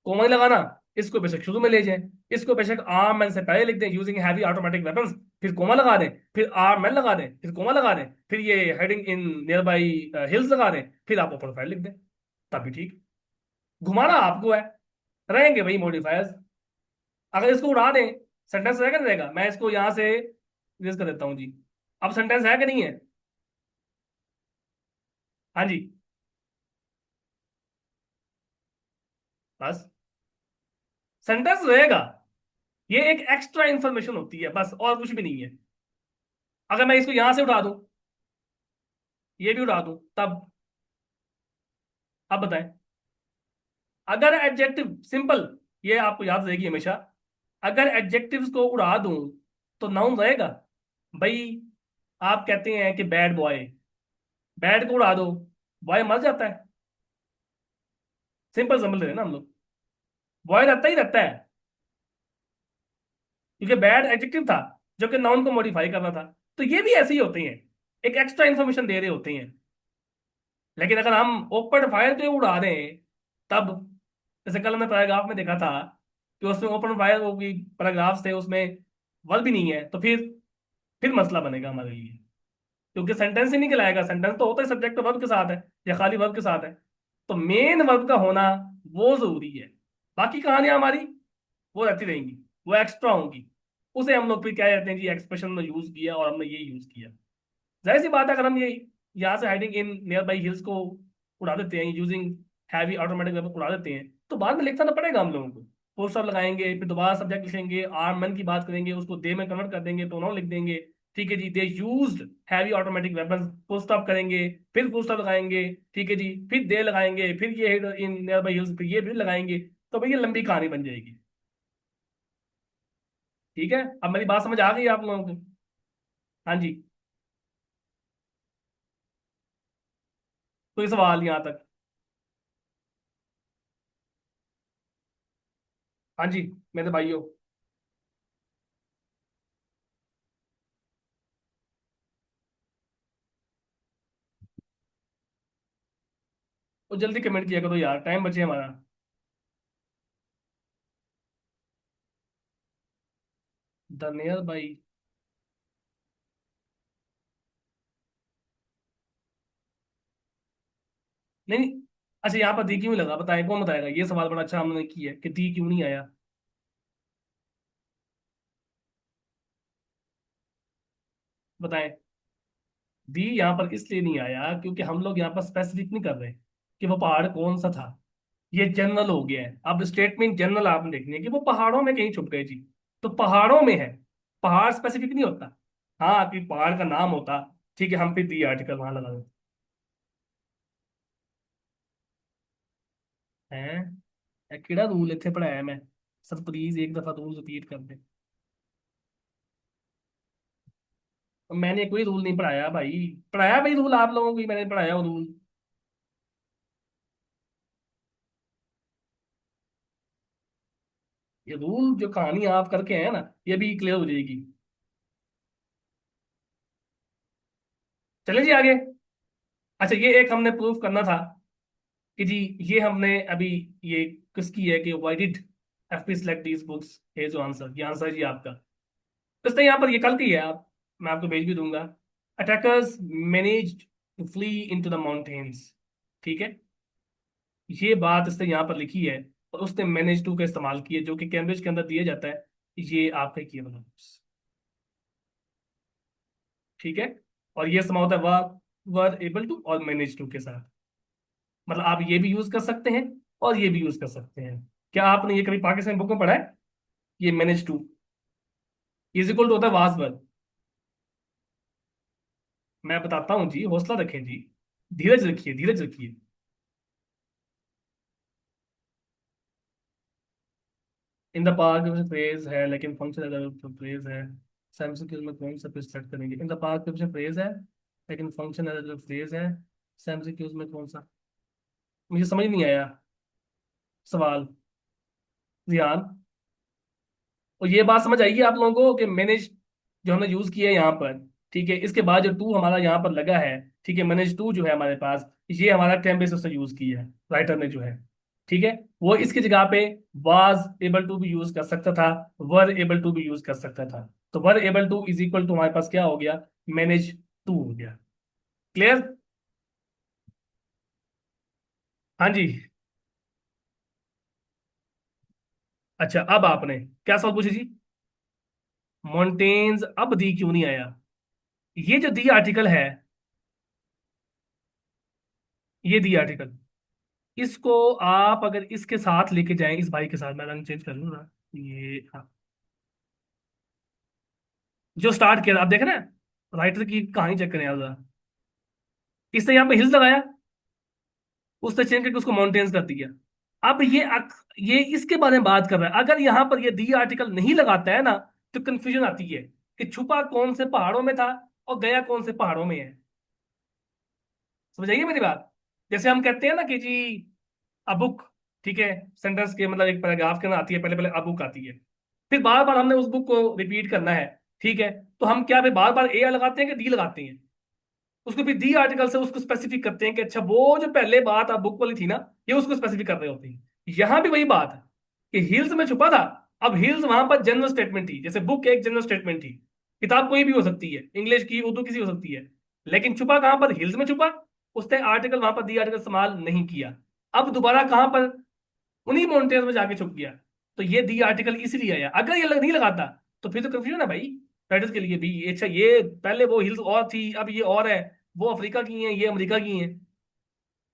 कोमा नहीं लगाना, इसको बेशक शुरू में ले जाएं, इसको बेशक आर्म मैन से पहले लिख दें, यूजिंग हैवी ऑटोमेटिक वेपन्स, फिर कोमा लगा दें, फिर आर्म मैन लगा दें, फिर कोमा लगा दें, फिर ये heading in near by hills लगा दें, फिर आप ओपन फाइल लिख दें, तभी ठीक। घुमाना आपको है, रहेंगे वही मॉडिफायर्स। अगर इसको उड़ा दें, सेंटेंस रहेगा नहीं रहेगा? मैं इसको यहां से रेज कर देता हूँ जी। अब सेंटेंस है कि नहीं है? हाँ जी। बस सेंटेंस रहेगा। ये एक एक्स्ट्रा इंफॉर्मेशन होती है बस, और कुछ भी नहीं है। अगर मैं इसको यहां से उठा दूं, ये भी उठा दूं, तब आप बताएं। अगर एडजेक्टिव सिंपल, ये आपको याद रहेगी हमेशा, अगर एडजेक्टिव्स को उड़ा दूं तो नाउन रहेगा। भाई आप कहते हैं कि बैड बॉय, बैड को उड़ा दो, बॉय मर जाता है। सिंपल समझ रहे हैं ना हम लोग, बॉय रहता ही रहता है, क्योंकि बैड एडजेक्टिव था जो कि नाउन को मॉडिफाई करना था। तो ये भी ऐसे ही होते हैं, एक एक्स्ट्रा इंफॉर्मेशन दे रहे होते हैं। लेकिन अगर हम ओपन फायर को उड़ा दें, तब, जैसे कल हमने पैराग्राफ में देखा था कि उसमें ओपन फायर वो भी पैराग्राफ थे, उसमें वर्ब भी नहीं है, तो फिर मसला बनेगा हमारे लिए। क्योंकि सेंटेंस ही नहीं कहलाएगा, सेंटेंस तो होता है सब्जेक्ट वर्ब के साथ है या खाली वर्ब के साथ है। तो मेन वर्ब का होना वो जरूरी है। बाकी कहानियां हमारी वो रहती रहेंगी, वो एक्स्ट्रा होंगी। उसे हम लोग फिर क्या कहते हैं जी, एक्सप्रेशन में यूज किया और हमने ये यूज किया। जाहिर सी बात है, अगर हम ये यहाँ से hiding in near by hills को उड़ा देते हैं यूजिंग हैवी ऑटोमेटिक वेपन उड़ा देते हैं, तो बाद में लिखना तो पड़ेगा हम लोगों को। फुल स्टॉप लगाएंगे, फिर दोबारा सब्जेक्ट लिखेंगे, आर मन की बात करेंगे, उसको दे में कन्वर्ट कर देंगे, प्रोनाउन लिख देंगे। ठीक है जी, they used heavy automatic weapon, full stop करेंगे, फिर फुल स्टॉप लगाएंगे। ठीक है जी, फिर दे लगाएंगे, फिर ये इन नियर बाई हिल्स, फिर ये भी लगाएंगे। तो भैया लंबी कहानी बन जाएगी। ठीक है, अब मेरी बात समझ आ गई आप लोगों को? हाँ जी। कोई सवाल यहाँ तक? हाँ जी, मेरे भाइयों। वो जल्दी कमेंट किया करो यार, टाइम बचे हमारा। The near by. नहीं नहीं, अच्छा यहाँ पर दी क्यों नहीं लगा, बताए कौन बताएगा? ये सवाल बड़ा अच्छा हमने किया कि दी क्यों नहीं आया। बताएं। दी यहाँ पर इसलिए नहीं आया क्योंकि हम लोग यहाँ पर स्पेसिफिक नहीं कर रहे कि वो पहाड़ कौन सा था। ये जनरल हो गया है, अब स्टेटमेंट जनरल आपने देखनी है कि वो पहाड़ों में कहीं छुप गए जी। तो पहाड़ों में है, पहाड़ स्पेसिफिक नहीं होता। हाँ, कि पहाड़ का नाम होता, ठीक है, हम फिर दी आर्टिकल वहां लगा देते हैं। किड़ा रूल इतने पढ़ाया मैं, सर प्लीज एक दफा रूल रिपीट कर दे। मैंने कोई रूल नहीं पढ़ाया भाई, पढ़ाया भाई रूल आप लोगों को ही मैंने पढ़ाया वो रूल। ये रूल जो कहानी आप करके हैं ना, ये भी क्लियर हो जाएगी। चले जी आगे। अच्छा, ये एक हमने प्रूफ करना था कि जी, ये हमने अभी, ये किसकी है कि why did FP select these books, है जो आंसर, ये आंसर है जी आपका। तो इसलिए यहाँ पर ये कल की है, आप, मैं आपको भेज भी दूंगा। Attackers managed to flee into the mountains. ठीक है, ये बात इसने यहाँ पर लिखी है, और उसने मैनेज टू का इस्तेमाल किया जो कि कैम्ब्रिज के अंदर दिया जाता है। ये आपका किया वाला। ठीक है, और ये समा होता है वर एबल टू और मैनेज टू के साथ। मतलब आप ये भी यूज कर सकते हैं और ये भी यूज कर सकते हैं। क्या आपने ये कभी पाकिस्तान बुक में पढ़ा है? ये manage to is equal to होता है वाज वर्ब। मैं बताता हूँ जी, हौसला रखें जी, धीरज रखिए, धीरज रखिए। इन द पार्क फ्रेज है लेकिन फंक्शन फ्रेज है। सैमसंग में कौन सा फ्रेज सेलेक्ट करेंगे? इन द पार्क फ्रेज है लेकिन फंक्शन फ्रेज है। सैमसंग में कौन सा? मुझे समझ नहीं आया सवाल, ध्यान। और ये बात समझ आएगी आप लोगों को कि मैनेज जो हमने यूज किया है यहाँ पर, ठीक है, इसके बाद जो टू हमारा यहाँ पर लगा है, ठीक है, मैनेज टू जो है हमारे पास, ये हमारा कैम्ब्रिज उसने यूज किया है, राइटर ने जो है। ठीक है, वो इसकी जगह पे वाज एबल टू भी यूज कर सकता था, वर एबल टू भी यूज कर सकता था। तो were able to is equal to हमारे पास क्या हो गया, मैनेज टू हो गया। क्लियर? हाँ जी। अच्छा, अब आपने क्या सवाल पूछे जी? मॉन्टेन्स, अब दी क्यों नहीं आया? ये जो दी आर्टिकल है, ये दी आर्टिकल, इसको आप अगर इसके साथ लेके जाएं, इस भाई के साथ, मैं रंग चेंज कर लूँ ना, ये हाँ, जो स्टार्ट किया आप देख रहे हैं, राइटर की कहानी चेक करें आप जरा। इसने यहाँ पे हिल्स लगाया, उसने चेंज करके उसको माउंटेन्स कर दिया। अब ये इसके बारे में बात कर रहा है। अगर यहाँ पर ये दी आर्टिकल नहीं लगाता है ना, तो कंफ्यूजन आती है कि छुपा कौन से पहाड़ों में था और गया कौन से पहाड़ों में है। समझ आइए मेरी बात। जैसे हम कहते हैं ना कि जी अबुक, ठीक है, सेंटेंस के मतलब एक पैराग्राफ के अंदर आती है, पहले पहले अबुक आती है, फिर बार बार हमने उस बुक को रिपीट करना है, ठीक है, तो हम क्या फिर बार बार ए लगाते हैं कि दी लगाते हैं? उसको फिर दी आर्टिकल से उसको स्पेसिफिक करते हैं कि अच्छा वो जो पहले बात आप बुक वाली थी ना, ये उसको स्पेसिफिक कर रहे होते हैं। यहां भी वही बात है कि हिल्स में छुपा था। अब हिल्स वहां पर जनरल स्टेटमेंट थी, जैसे बुक एक जनरल स्टेटमेंट थी, किताब कोई भी हो सकती है, इंग्लिश की उर्दू किसी हो सकती है, लेकिन छुपा कहां पर? हिल्स में छुपा। उसने आर्टिकल वहां पर दी आर्टिकल इस्तेमाल नहीं किया। अब दोबारा कहां पर? उन्हीं माउंटेन्स में जाके छुप गया। तो ये दी आर्टिकल इसलिए आया। अगर ये नहीं लगाता तो फिर तो कंफ्यूजन है भाई राइटर्स के लिए भी। अच्छा ये पहले वो हिल्स और थी, अब ये और है, वो अफ्रीका की हैं, ये अमेरिका की हैं,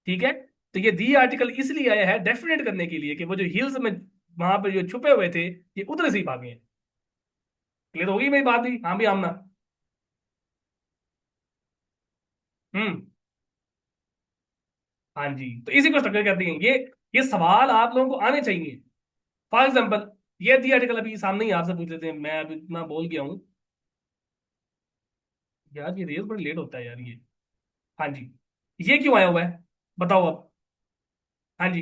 ठीक है। तो ये दी आर्टिकल इसलिए आया है डेफिनेट करने के लिए कि वो जो हिल्स में वहां पर जो छुपे हुए थे, ये उधर से ही भागे हैं। क्लियर होगी मेरी बात भी? हाँ भी आमना। हम्म। हाँ जी, तो इसी को स्ट्रक्चर कहते हैं। ये सवाल आप लोगों को आने चाहिए। फॉर एग्जाम्पल, ये दी आर्टिकल अभी सामने ही आपसे पूछ लेते हैं, मैं अभी इतना बोल गया हूँ। यार ये रेस बड़ी लेट होता है यार ये। हाँ जी, ये क्यों आया हुआ है बताओ अब। हाँ जी,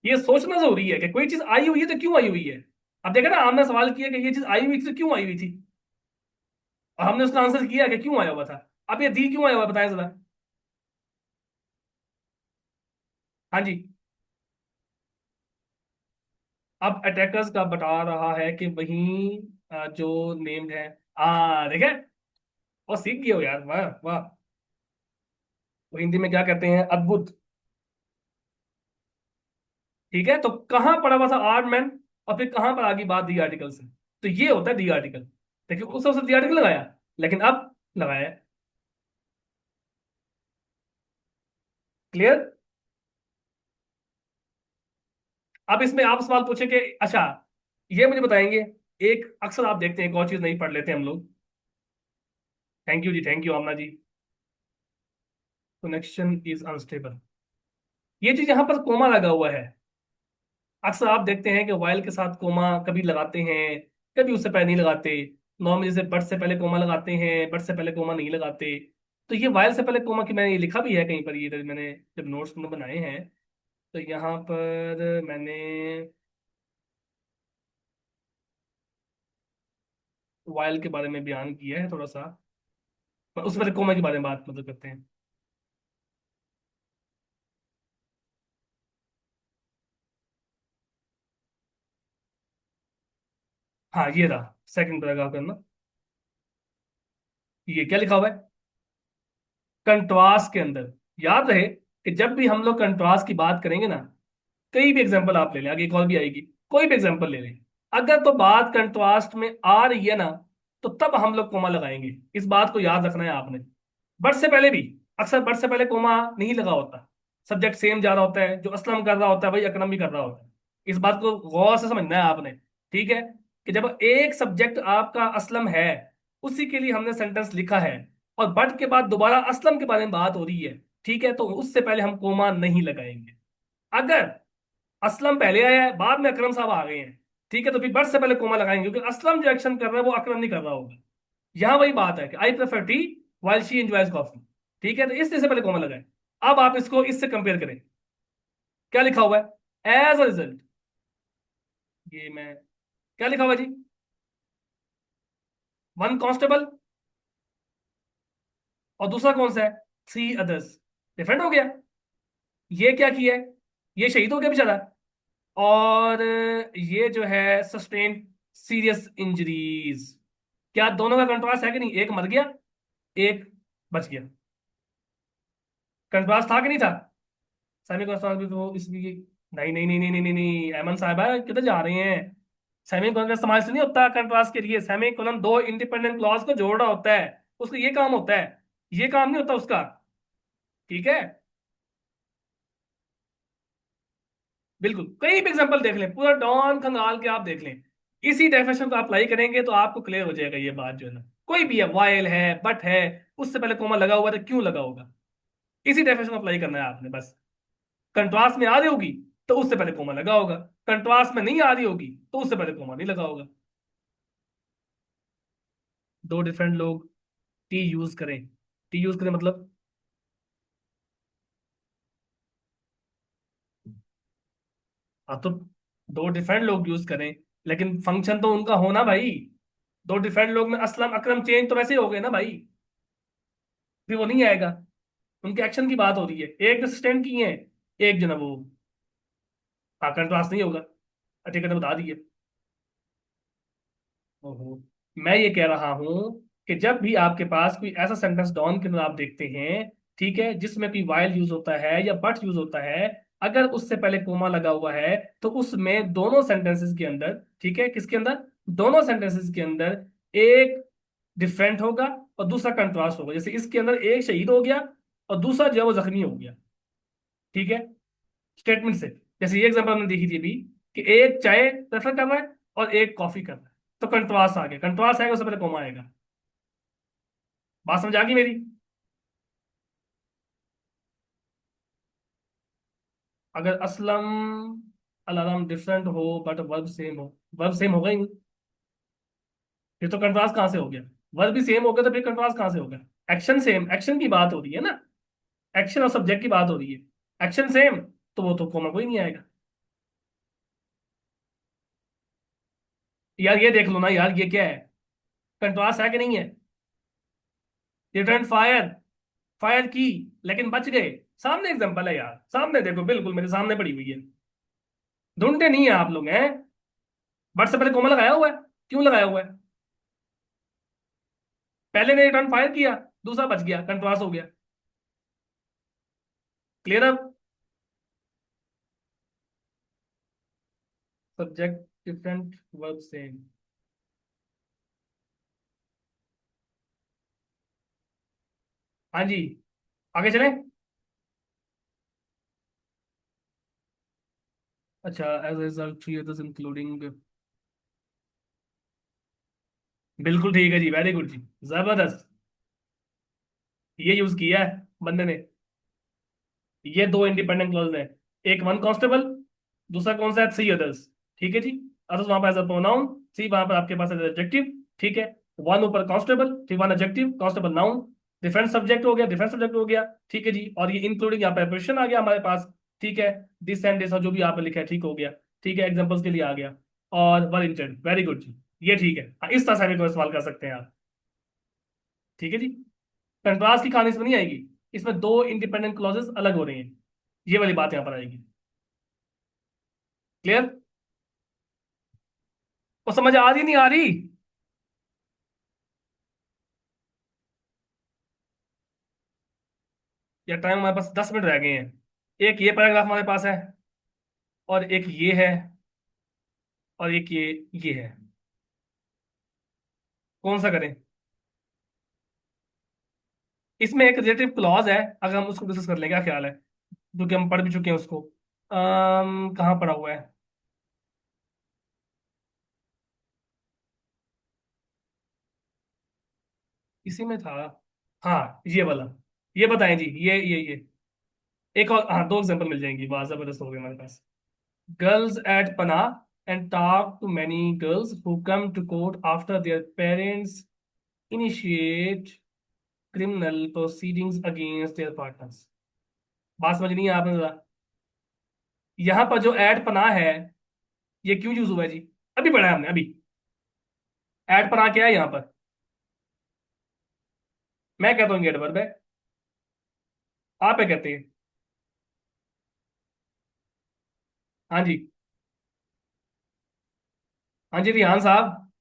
ये सोचना जरूरी है कि कोई चीज आई हुई है तो क्यों आई हुई है। अब देखा ना, हमने सवाल किया कि ये चीज आई हुई थी तो क्यों आई हुई थी, और हमने उसका आंसर किया कि क्यों आया हुआ था। अब ये दी क्यों आया हुआ है बताएं जरा। हाँ जी, अब अटैकर्स का बता रहा है कि वही जो नेम्ड है। देखे, और सीख गए हो यार, वाह वाह। वो हिंदी में क्या कहते हैं? अद्भुत। ठीक है, तो कहां पड़ा हुआ था आर्म मैन, और फिर कहां पर आ गई बात दी आर्टिकल से। तो ये होता है डी आर्टिकल। देखिए उस अवसर डी आर्टिकल लगाया, लेकिन अब लगाया है। क्लियर? अब इसमें आप सवाल पूछे कि अच्छा, ये मुझे बताएंगे, एक अक्सर आप देखते हैं, एक और चीज नहीं पढ़ लेते हम लोग। थैंक यू जी, thank you Aamna ji. Connection is unstable, ये चीज यहां पर कोमा लगा हुआ है। अक्सर आप देखते हैं कि वाइल के साथ कोमा कभी लगाते हैं, कभी उससे पहले नहीं लगाते। नॉर्मली जैसे बट से पहले कोमा लगाते हैं, बट से पहले कोमा नहीं लगाते। तो ये वाइल से पहले कोमा की मैंने ये लिखा भी है कहीं पर, ये मैंने जब नोट्स में बनाए हैं, तो यहाँ पर मैंने वाइल के बारे में बयान किया है थोड़ा सा। उससे पहले कोमा के बारे में बात मतलब करते हैं। हाँ ये रहा सेकंड पैराग्राफ करना। ये क्या लिखा हुआ है? कंट्रास्ट के अंदर, याद रहे कि जब भी हम लोग कंट्रास्ट की बात करेंगे ना, कई भी एग्जांपल आप ले लें, आगे एक और भी आएगी, कोई भी एग्जांपल ले लें, अगर तो बात कंट्रास्ट में आ रही है ना, तो तब हम लोग कोमा लगाएंगे। इस बात को याद रखना है आपने। बट से पहले भी अक्सर बट से पहले कोमा नहीं लगा होता। सब्जेक्ट सेम जा रहा होता है, जो असलम कर रहा होता है वही अकरम भी कर रहा होता है। इस बात को गौर से समझना है आपने। ठीक है, कि जब एक सब्जेक्ट आपका असलम है, उसी के लिए हमने सेंटेंस लिखा है, और बट के बाद दोबारा असलम के बारे में बात हो रही है, ठीक है, तो उससे पहले हम कोमा नहीं लगाएंगे। अगर असलम पहले आया है, बाद में अकरम साहब आ गए हैं, ठीक है, तो फिर बट से पहले कोमा लगाएंगे, क्योंकि असलम जो एक्शन कर रहा है वो अकरम नहीं कर रहा होगा। यहां वही बात है कि I prefer tea while she enjoys coffee. ठीक है, तो इसलिए से पहले कोमा लगाए। अब आप इसको इससे कंपेयर करें, क्या लिखा हुआ है एज अ रिजल्ट। ये मैं, क्या लिखा हुआ है जी? वन कांस्टेबल, और दूसरा कौन सा है? Three others. डिफरेंट हो गया। ये क्या किया है? ये शहीद हो गया बेचारा, और ये जो है सस्टेन सीरियस इंजरीज। क्या दोनों का कंट्रास्ट है कि नहीं? एक मर गया, एक बच गया। कंट्रास्ट था कि नहीं था? सेमी कॉन्ट्रास्ट भी तो इसलिए। नहीं नहीं नहीं नहीं नहीं नहीं नहीं, अहमद साहब किधर जा रहे हैं? सेमी कॉलन का इस्तेमाल इसलिए नहीं होता कंट्रास्ट के लिए। सेमी कॉलन दो इंडिपेंडेंट क्लॉज को जोड़ रहा होता है, उसका ये काम होता है, ये काम नहीं होता उसका। ठीक है, बिल्कुल, कहीं भी एग्जांपल देख लें, पूरा डॉन खंगाल के आप देख लें, इसी डेफिनेशन को अप्लाई करेंगे तो आपको क्लियर हो जाएगा ये बात जो है ना। कोई भी है, वाइल है, बट है, उससे पहले कोमा लगा हुआ है तो क्यों लगा होगा? इसी डेफिनेशन को अप्लाई करना है आपने बस। कंट्रास्ट में आ रही होगी तो उससे पहले कोमा लगा होगा, कंट्रास्ट में नहीं आ रही होगी तो उससे पहले कोमा नहीं लगा होगा। दो डिफरेंट लोग टी यूज करें, टी यूज करें मतलब, हाँ तो दो डिफरेंट लोग यूज करें, लेकिन फंक्शन तो उनका होना भाई। दो डिफरेंट लोग में असलम अकरम चेंज तो वैसे ही हो गए ना भाई, फिर वो नहीं आएगा। उनके एक्शन की बात हो रही है, एक असिस्टेंट की है, एक जो ना वो, हाँ कंट्रास्ट नहीं होगा। ठीक है, तो बता दिए। ओहो, मैं ये कह रहा हूं कि जब भी आपके पास कोई ऐसा सेंटेंस डॉन के अंदर आप देखते हैं, ठीक है, जिसमें कोई वाइल यूज होता है या बट यूज होता है, अगर उससे पहले कोमा लगा हुआ है तो उसमें दोनों सेंटेंसेस के अंदर, ठीक है, किसके अंदर, दोनों सेंटेंसेस के अंदर एक डिफरेंट होगा और दूसरा कंट्रास्ट होगा। जैसे इसके अंदर एक शहीद हो गया और दूसरा जो है वो जख्मी हो गया, ठीक है, स्टेटमेंट से। जैसे ये एग्जांपल हमने देखी थी अभी, कि एक चाय प्रेफर कर रहा है और एक कॉफी कर रहा है, तो कंट्रास्ट आ गया, कंट्रास्ट आएगा उससे पहले कॉमा आएगा। बात समझ आ गई मेरी? अगर असलम अलार्म डिफरेंट हो बट वर्ब सेम हो, वर्ब सेम होगा ही नहीं, फिर तो कंट्रास्ट कहां से हो गया? वर्ब भी सेम हो गया तो फिर कंट्रास्ट कहां से हो गया? एक्शन सेम, एक्शन की बात हो रही है ना, एक्शन और सब्जेक्ट की बात हो रही है। एक्शन सेम तो वो तो कॉमा कोई नहीं आएगा। यार ये देख लो ना यार, ये क्या है, कंट्रास्ट है कि नहीं है? रिटर्न फायर, फायर की, लेकिन बच गए। सामने एग्जांपल है यार, सामने देखो, बिल्कुल मेरे सामने पड़ी हुई है। ढूंढते नहीं है आप लोग हैं। बट से पहले कोमा लगाया हुआ है, क्यों लगाया हुआ है? पहले ने रिटर्न फायर किया, दूसरा बच गया, कंट्रास्ट हो गया। क्लियर अब? Subject different, verb same. हाँ जी, आगे चलें। अच्छा, as a result 3 others including, बिल्कुल ठीक है जी, वेरी गुड जी, जबरदस्त। ये यूज किया है बंदे ने। ये दो इंडिपेंडेंट क्लॉज है, एक वन कांस्टेबल, दूसरा कौन सा है, थ्री अदर्स। ठीक है जी, अदर्स वहां पर एज अ प्रोनाउन, सी वहां पर आपके पास एज एडजेक्टिव। ठीक है, वन ऊपर कांस्टेबल, ठीक, one adjective, constable noun, different subject हो गया, डिफरेंट सब्जेक्ट हो गया। ठीक है जी, और ये इंक्लूडिंग यहाँ पे preposition आ गया हमारे पास। ठीक है, दिस एंड दिस और जो भी यहाँ पे लिखा है ठीक हो गया। ठीक है, एग्जांपल्स के लिए आ गया। और वर इंटेंड, वेरी गुड जी, ये ठीक है। हाँ, इस तरह से हम इसको इस्तेमाल कर सकते हैं आप। ठीक है जी, कंट्रास्ट की कहानी इसमें नहीं आएगी, इसमें दो इंडिपेंडेंट क्लॉजेस अलग हो रही हैं, ये वाली बात यहाँ पर आएगी। क्लियर? वो समझ आ रही नहीं आ रही? या टाइम हमारे पास 10 मिनट रह गए हैं। एक ये पैराग्राफ हमारे पास है, और एक ये है, और एक ये है। कौन सा करें? इसमें एक रिलेटिव क्लॉज है, अगर हम उसको डिस्कस कर लें, क्या ख्याल है? क्योंकि हम पढ़ भी चुके हैं उसको। कहाँ पढ़ा हुआ है? इसी में था। हाँ ये वाला, ये बताएं जी, ये एक और, हाँ, दो एग्जांपल मिल जाएंगी, वाह जबरदस्त हो गए हमारे पास। गर्ल्स एट पना and talk to many girls who come to court after their parents initiate criminal proceedings against their partners। बात समझ नहीं है आपने जरा? यहाँ पर जो एड पनाह है, ये क्यों यूज हुआ है जी? अभी पढ़ा है हमने अभी। एड पनाह क्या है यहाँ पर? मैं कहता हूँ एडवर्ब है, आप क्या कहते हैं? हाँ जी, हाँ जी रिहान साहब।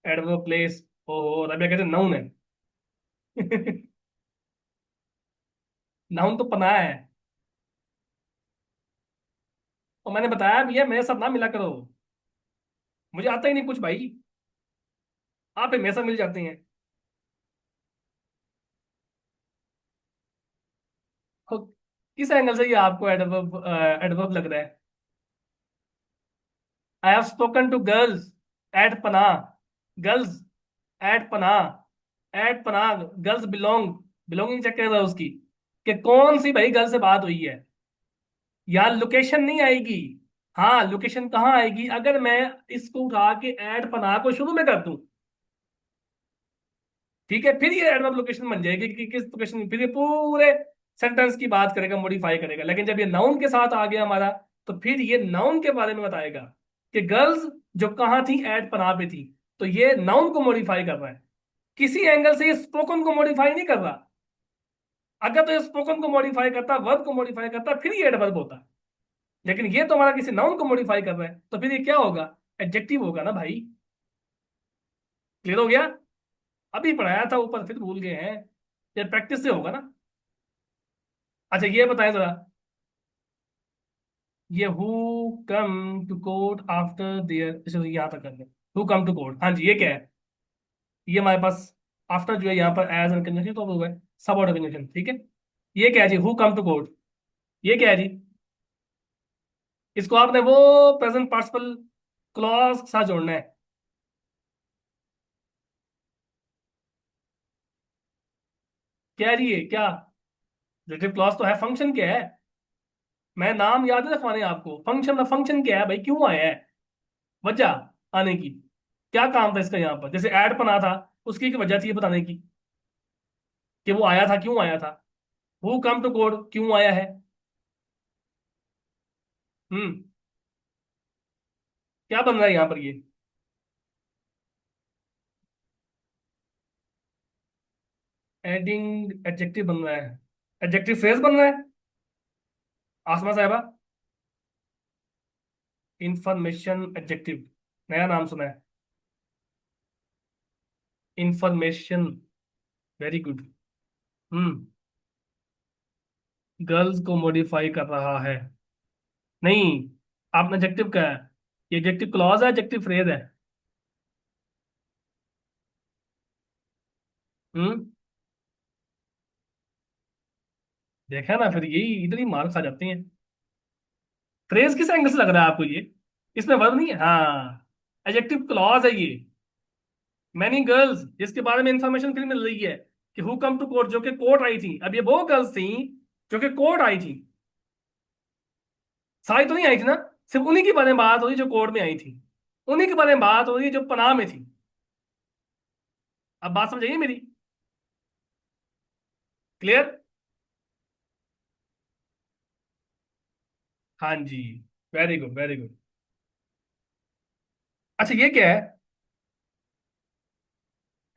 एडवर्ब प्लेस, ओहो रबिया कहते नाउन है। नाउन तो पनाह है। और मैंने बताया भी है, मेरे साथ ना मिला करो, मुझे आता ही नहीं कुछ भाई, आप मेरे साथ मिल जाते हैं। किस एंगल से ये आपको एडवर्ब एडवर्ब लग रहा है? I have spoken to girls at Panah. Girls at Panah, at Panah. Girls belong, belonging check कर रहा है उसकी, कि कौन सी भाई गर्ल से बात हुई है। यार लोकेशन नहीं आएगी। हाँ लोकेशन कहाँ आएगी, अगर मैं इसको उठा के एट पनाह को शुरू में कर दूं, ठीक है, फिर ये एडवर्ब लोकेशन बन जाएगी कि किस लोकेशन, फिर ये पूरे सेंटेंस की बात करेगा, मॉडिफाई करेगा। लेकिन जब ये नाउन के साथ आ गया हमारा, तो फिर ये नाउन के बारे में बताएगा कि गर्ल्स जो कहाँ थी, एट पनाह पे थी। तो ये नाउन को मॉडिफाई कर रहा है, किसी एंगल से ये स्पोकन को मॉडिफाई नहीं कर रहा। अगर तो ये स्पोकन को मॉडिफाई करता, वर्ब को मॉडिफाई करता, फिर ये एडवर्ब होता। लेकिन ये तो हमारा किसी नाउन को मॉडिफाई कर रहा है, तो फिर ये क्या होगा? एडजेक्टिव होगा ना भाई। क्लियर हो गया? अभी पढ़ाया था ऊपर, फिर भूल गए हैं। ये प्रैक्टिस से होगा ना। अच्छा ये बताएं जरा, ये who come to court after there, अच्छा यहाँ तक कर ले। हु कम टू कोर्ट, हाँ जी, ये क्या है? ये हमारे पास आफ्टर जो है यहाँ पर एज एन कंजंक्शन तो हुआ है, सब ऑर्डर कंजंक्शन, ठीक है। ये क्या है जी? हु कम टू कोर्ट, ये क्या है जी? इसको आपने वो प्रेजेंट पार्टिसिपल क्लॉज के साथ जोड़ना है। क्या है जी ये? क्या रिलेटिव क्लॉज तो है, फंक्शन क्या है? मैं नाम याद है रखवाने आपको, फंक्शन, फंक्शन क्या है भाई, क्यों आया है, वजह आने की, क्या काम था इसका यहाँ पर। जैसे ऐड पना था, उसकी एक वजह थी ये बताने की कि वो आया था, क्यों आया था। हु कम टू कोर्ट क्यों आया है? हम्म। क्या बन रहा है यहाँ पर ये? एडिंग एडजेक्टिव बन रहा है, एडजेक्टिव फ्रेज बन रहा है। आसमा साहबा, इंफॉर्मेशन एडजेक्टिव, नया नाम सुना है, information. Very good. Hmm. Girls को मॉडिफाई कर रहा है? नहीं, आपने एडजेक्टिव का है, ये एडजेक्टिव क्लॉज है, एडजेक्टिव फ्रेज है। हम्म। देखा ना, फिर यही इधर ही मार खा जाते हैं। फ्रेज किस एंगल से लग रहा है आपको ये? इसमें वर्ब नहीं है, हाँ, एडजेक्टिव क्लॉज है ये। मैनी गर्ल्स, जिसके बारे में इंफॉर्मेशन फिर मिल रही है कि हु कम टू कोर्ट, जो कि कोर्ट आई थी। अब ये वो गर्ल्स थी जो कि कोर्ट आई थी, सारी तो नहीं आई थी ना। सिर्फ उन्हीं के बारे में बात हो रही जो कोर्ट में आई थी, उन्हीं के बारे में बात हो रही जो पनाह में थी। अब बात समझाइए मेरी। क्लियर? हाँ जी, वेरी गुड वेरी गुड। अच्छा ये क्या है?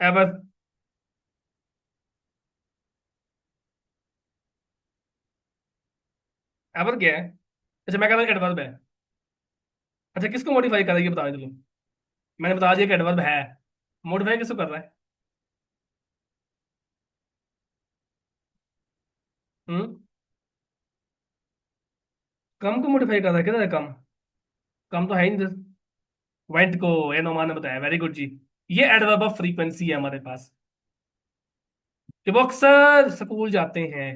एवर, एवर क्या है? अच्छा मैं कहता हूँ एडवर्ब है। अच्छा किसको मॉडिफाई कर रहा है ये बता दो। मैंने बता दिया कि एडवर्ब है, मॉडिफाई किसको कर रहा है? हम्म। कम को मॉडिफाई कर रहा है, किधर है कम? कम तो है ही नहीं। वेंट को, ये नोमान ने बताया, वेरी गुड जी। ये एडवर्ब ऑफ फ्रीक्वेंसी है हमारे पास, कि वो अक्सर स्कूल जाते हैं।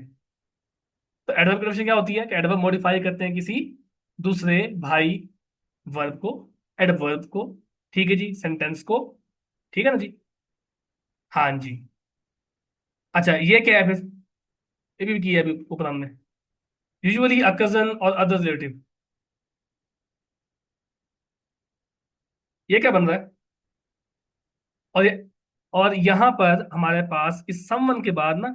तो एडवर्ब की डेफिनेशन क्या होती है? कि एडवर्ब मॉडिफाई करते हैं किसी दूसरे भाई वर्ब को, एडवर्ब को, ठीक है जी, सेंटेंस को, ठीक है ना जी। हाँ जी। अच्छा ये क्या है फिर? ये भी किया है अभी ऊपर हमने, यूजुअली अ कजन और अदर रिलेटिव। ये क्या बन रहा है? और ये, और यहां पर हमारे पास इस समवन के बाद ना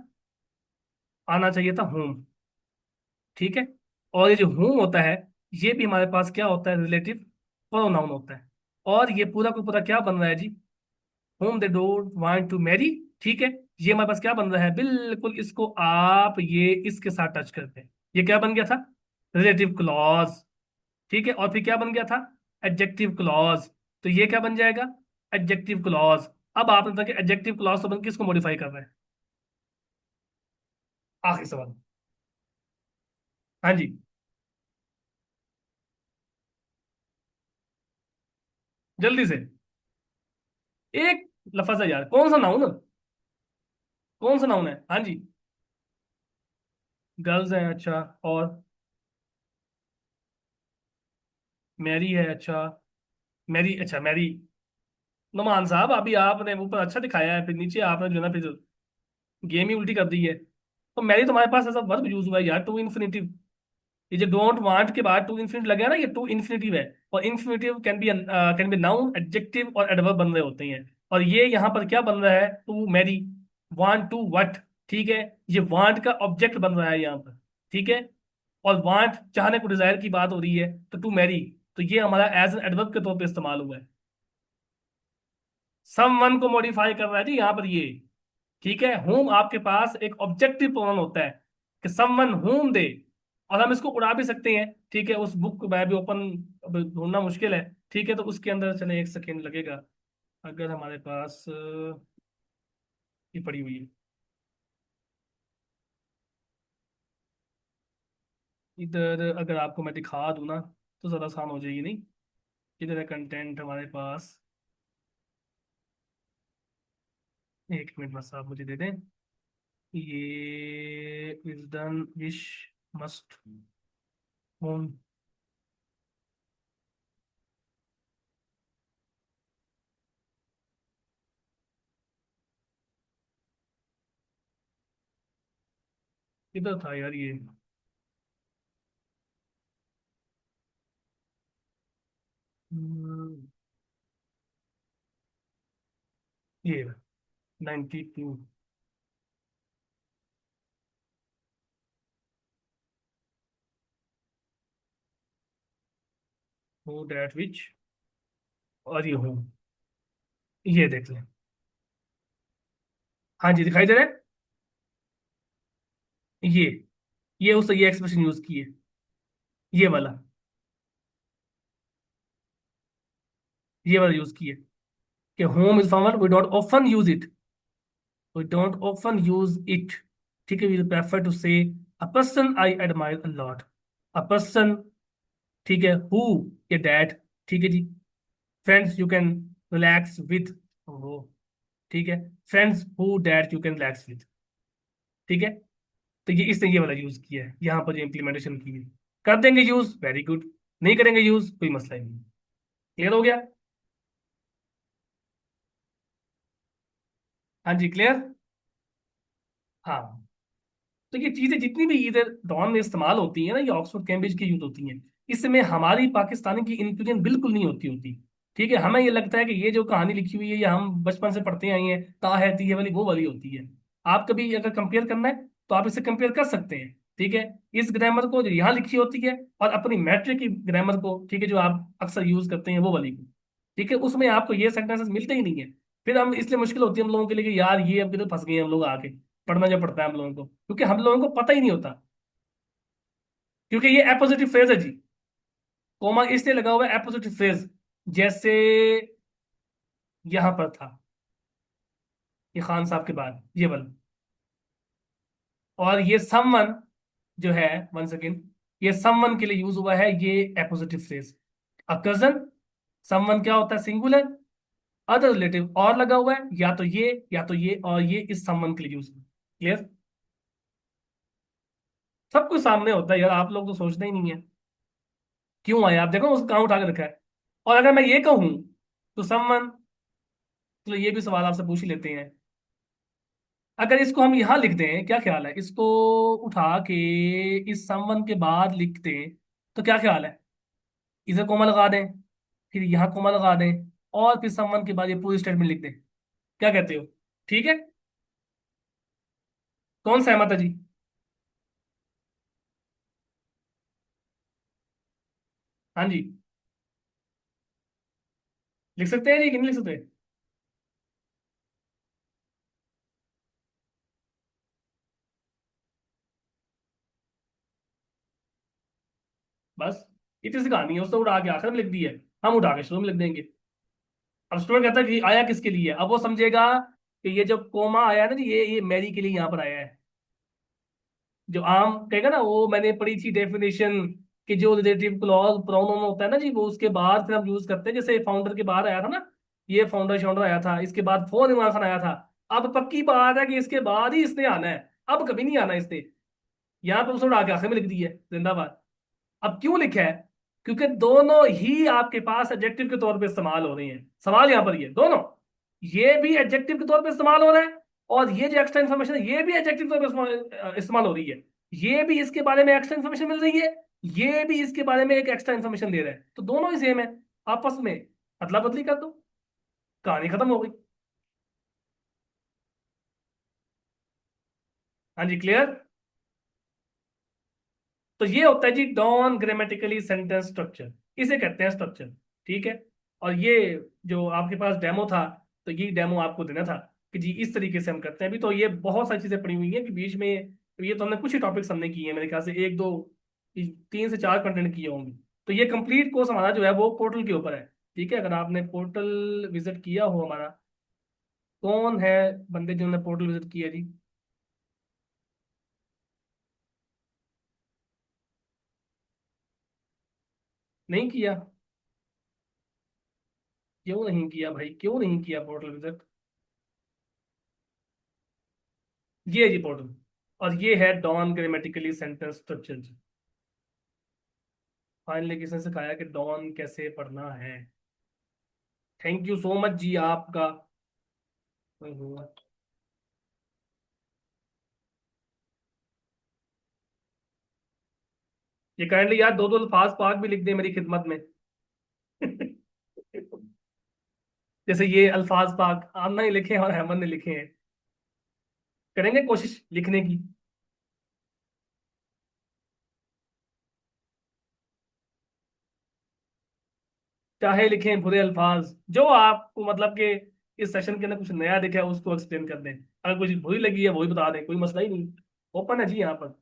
आना चाहिए था होम, ठीक है। और ये जो होम होता है, ये भी हमारे पास क्या होता है? रिलेटिव प्रोनाउन होता है। और ये पूरा का पूरा क्या बन रहा है जी? Whom they don't want to marry, ठीक है। ये हमारे पास क्या बन रहा है? बिल्कुल इसको आप ये इसके साथ टच करते हैं, ये क्या बन गया था? रिलेटिव क्लॉज, ठीक है। और फिर क्या बन गया था? Adjective clause. तो ये क्या बन जाएगा? Adjective clause. अब आपने देखा कि एडजेक्टिव क्लॉज तो बन किसको मॉडिफाई कर रहा है? आखिरी सवाल। हाँ जी। जल्दी से, एक लफज है यार, कौन सा नाउन, कौन सा नाउन है? हाँ जी। गर्ल्स हैं, अच्छा। और मैरी है, अच्छा। मैरी, अच्छा मैरी। नुमान साहब, अभी आपने ऊपर अच्छा दिखाया है, फिर नीचे आपने जो है ना, फिर गेम ही उल्टी कर दी है। तो मैरी तुम्हारे पास ऐसा वर्ब यूज हुआ है यार, टू इन्फिनिटिव। ये जो डोंट वांट के बाद टू इन्फिनिट लगे हैं ना, ये टू इन्फिनिटिव है। और infinitive can be noun, adjective और एडवर्ब बन रहे होते हैं। और ये यहाँ पर क्या बन रहा है, to marry. Want to what, ठीक है। ये वांट का ऑब्जेक्ट बन रहा है यहाँ पर, ठीक है। और वांट चाहने को, डिजायर की बात हो रही है, तो टू मैरी। तो ये हमारा एज एन एडवर्ब के तौर पे इस्तेमाल हुआ है। समवन को मॉडिफाई कर रहा है जी यहाँ पर ये, ठीक है। whom आपके पास एक ऑब्जेक्टिव प्रोनाउन होता है, कि समवन whom दे। और हम इसको उड़ा भी सकते हैं, ठीक है। उस बुक को मैं भी ओपन, अब ढूंढना मुश्किल है, ठीक है। तो उसके अंदर चले, एक सेकेंड लगेगा। अगर हमारे पास ये पड़ी हुई है इधर, अगर आपको मैं दिखा दूं ना, तो ज़्यादा आसान हो जाएगी नहीं। इधर है कंटेंट हमारे पास। एक मिनट बस आप मुझे दे दें। ये is done wish must home. इधर था यार ये। हम्म, ये 92। हो डैट विच, और ये हो, ये देख लें। हाँ जी, दिखाई दे रहा है। ये ये उसने ये एक्सप्रेशन यूज की है, ये वाला, ये वाला यूज की है, कि whom is formal, we don't often use it, we don't often use it, ठीक है। We prefer to say a person I admire a lot, a person, ठीक है। हु, ये दैट, ठीक है जी। Friends you can relax with, वो, ठीक है। Friends who that you can relax with, ठीक है। तो ये इसने ये वाला यूज किया है यहाँ पर, जो इम्प्लीमेंटेशन की है। कर देंगे यूज, वेरी गुड। नहीं करेंगे यूज, कोई मसला ही नहीं। क्लियर हो गया। हाँ जी, क्लियर। हाँ। तो ये चीजें जितनी भी इधर डॉन में इस्तेमाल होती है ना, ये ऑक्सफोर्ड कैम्ब्रिज की यूज होती हैं। इसमें हमारी पाकिस्तानी की इंक्लूजन बिल्कुल नहीं होती होती, ठीक है। हमें ये लगता है कि ये जो कहानी लिखी हुई है, ये हम बचपन से पढ़ते आई हैं, ता है ती है वाली, वो वाली होती है। आप कभी अगर कंपेयर करना है, तो आप इसे कंपेयर कर सकते हैं, ठीक है। इस ग्रामर को जो यहाँ लिखी होती है, और अपनी मैट्रिक की ग्रामर को, ठीक है, जो आप अक्सर यूज करते हैं वो वाली को, ठीक है। उसमें आपको ये सेंटेंसेस मिलते ही नहीं है। फिर हम, इसलिए मुश्किल होती है हम लोगों के लिए कि यार ये अब किधर फंस गए हम लोग आके। पढ़ना जो पड़ता है हम लोगों को, क्योंकि हम लोगों को पता ही नहीं होता। क्योंकि ये अपोजिटिव फ्रेज है जी। कोमा इसलिए लगा हुआ है, अपोजिटिव फ्रेज। जैसे यहां पर था, ये खान साहब के बाद ये वाला। और ये समवन जो है, वन सेकेंड, ये समवन के लिए यूज हुआ है, ये appositive phrase. A cousin, someone क्या होता है, सिंगुलर। अदर रिलेटिव और लगा हुआ है, या तो ये, या तो ये, और ये इस समवन के लिए यूज हुआ। क्लियर। सब कुछ सामने होता है यार, आप लोग तो सोचते ही नहीं है। क्यों आया, आप देखो उसका कहाँ उठा के रखा है। और अगर मैं ये कहूं, तो समवन, चलो ये भी सवाल आपसे पूछ ही लेते हैं। अगर इसको हम यहां लिख दें, क्या ख्याल है, इसको उठा के इस समवन के बाद लिख दें, तो क्या ख्याल है। इधर कोमा लगा दें, फिर यहाँ कोमा लगा दें, और फिर समवन के बाद ये पूरी स्टेटमेंट लिख दें, क्या कहते हो। ठीक है। कौन सहमत है जी। हाँ जी, लिख सकते हैं जी कि नहीं लिख सकते। बस इतनी सी कहानी है, उसने उठा के आखिर में लिख दी है, हम उठा के शुरू में लिख देंगे। अब स्टूडेंट कहता है कि आया किसके लिए, अब वो समझेगा कि ये जो कोमा आया है ना जी, ये मैरी के लिए यहाँ पर आया है। जो आम कहेगा ना, वो मैंने पढ़ी थी डेफिनेशन, कि जो रिलेटिव क्लॉज प्रोनाउन होता है ना जी, वो उसके बाद फिर हम यूज करते हैं। जैसे फाउंडर के बाद आया था ना, ये फाउंडर शाउंडर आया था, इसके बाद फोन इमरान खान आया था। अब पक्की बात है कि इसके बाद ही इसने आना है, अब कभी नहीं आना इसने। यहाँ पे उसने उड़ा के आखिर में लिख दी है जिंदाबाद। अब क्यों लिखा है? क्योंकि दोनों ही आपके पास एडजेक्टिव के तौर पे इस्तेमाल हो रही हैं। सवाल यहाँ पर ये दोनों, ये भी एडजेक्टिव के तौर पे इस्तेमाल हो रहा है, और ये जो एक्स्ट्रा इन्फॉर्मेशन है ये भी एडजेक्टिव के तौर पे इस्तेमाल हो रही है। ये भी इसके बारे में एक्स्ट्रा इन्फॉर्मेशन मिल रही है, ये भी इसके बारे में एक एक्स्ट्रा इन्फॉर्मेशन दे रहा है, तो दोनों ही सेम है। आपस में अदला बदली कर दो, कहानी खत्म हो गई। हाँ जी, क्लियर। तो ये होता है जी नॉन ग्रामेटिकली सेंटेंस स्ट्रक्चर, इसे कहते हैं स्ट्रक्चर। ठीक है। और ये जो आपके पास डेमो था, तो ये डेमो आपको देना था कि जी इस तरीके से हम करते हैं। अभी तो ये बहुत सारी चीजें पड़ी हुई हैं कि बीच में, ये तो हमने कुछ ही टॉपिक्स हमने किए हैं, मेरे ख्याल से एक दो, 3 से 4 कंटेंट किए होंगे। तो ये कंप्लीट कोर्स हमारा जो है वो पोर्टल के ऊपर है। ठीक है, अगर आपने पोर्टल विजिट किया हो हमारा, कौन है बंदे जिन्होंने पोर्टल विजिट किया जी? नहीं किया? क्यों नहीं किया भाई, क्यों नहीं किया पोर्टल विजिट? ये है जी पोर्टल, और ये है डॉन ग्रामेटिकली सेंटेंस स्ट्रक्चर। फाइनली किसने सिखाया कि डॉन कैसे पढ़ना है? Thank you so much ji आपका। हम्म। ये काइंडली यार दो दो अल्फाज पाक भी लिख दे मेरी खिदमत में। जैसे ये अल्फाज पाक आमना ने लिखे हैं और अहमद ने लिखे हैं। करेंगे कोशिश लिखने की। चाहे लिखें बुरे अल्फाज, जो आपको मतलब कि इस सेशन के अंदर कुछ नया दिखा है उसको एक्सप्लेन कर दें। अगर कुछ बुरी लगी है वो भी बता दें, कोई मसला ही नहीं। ओपन है जी यहाँ पर।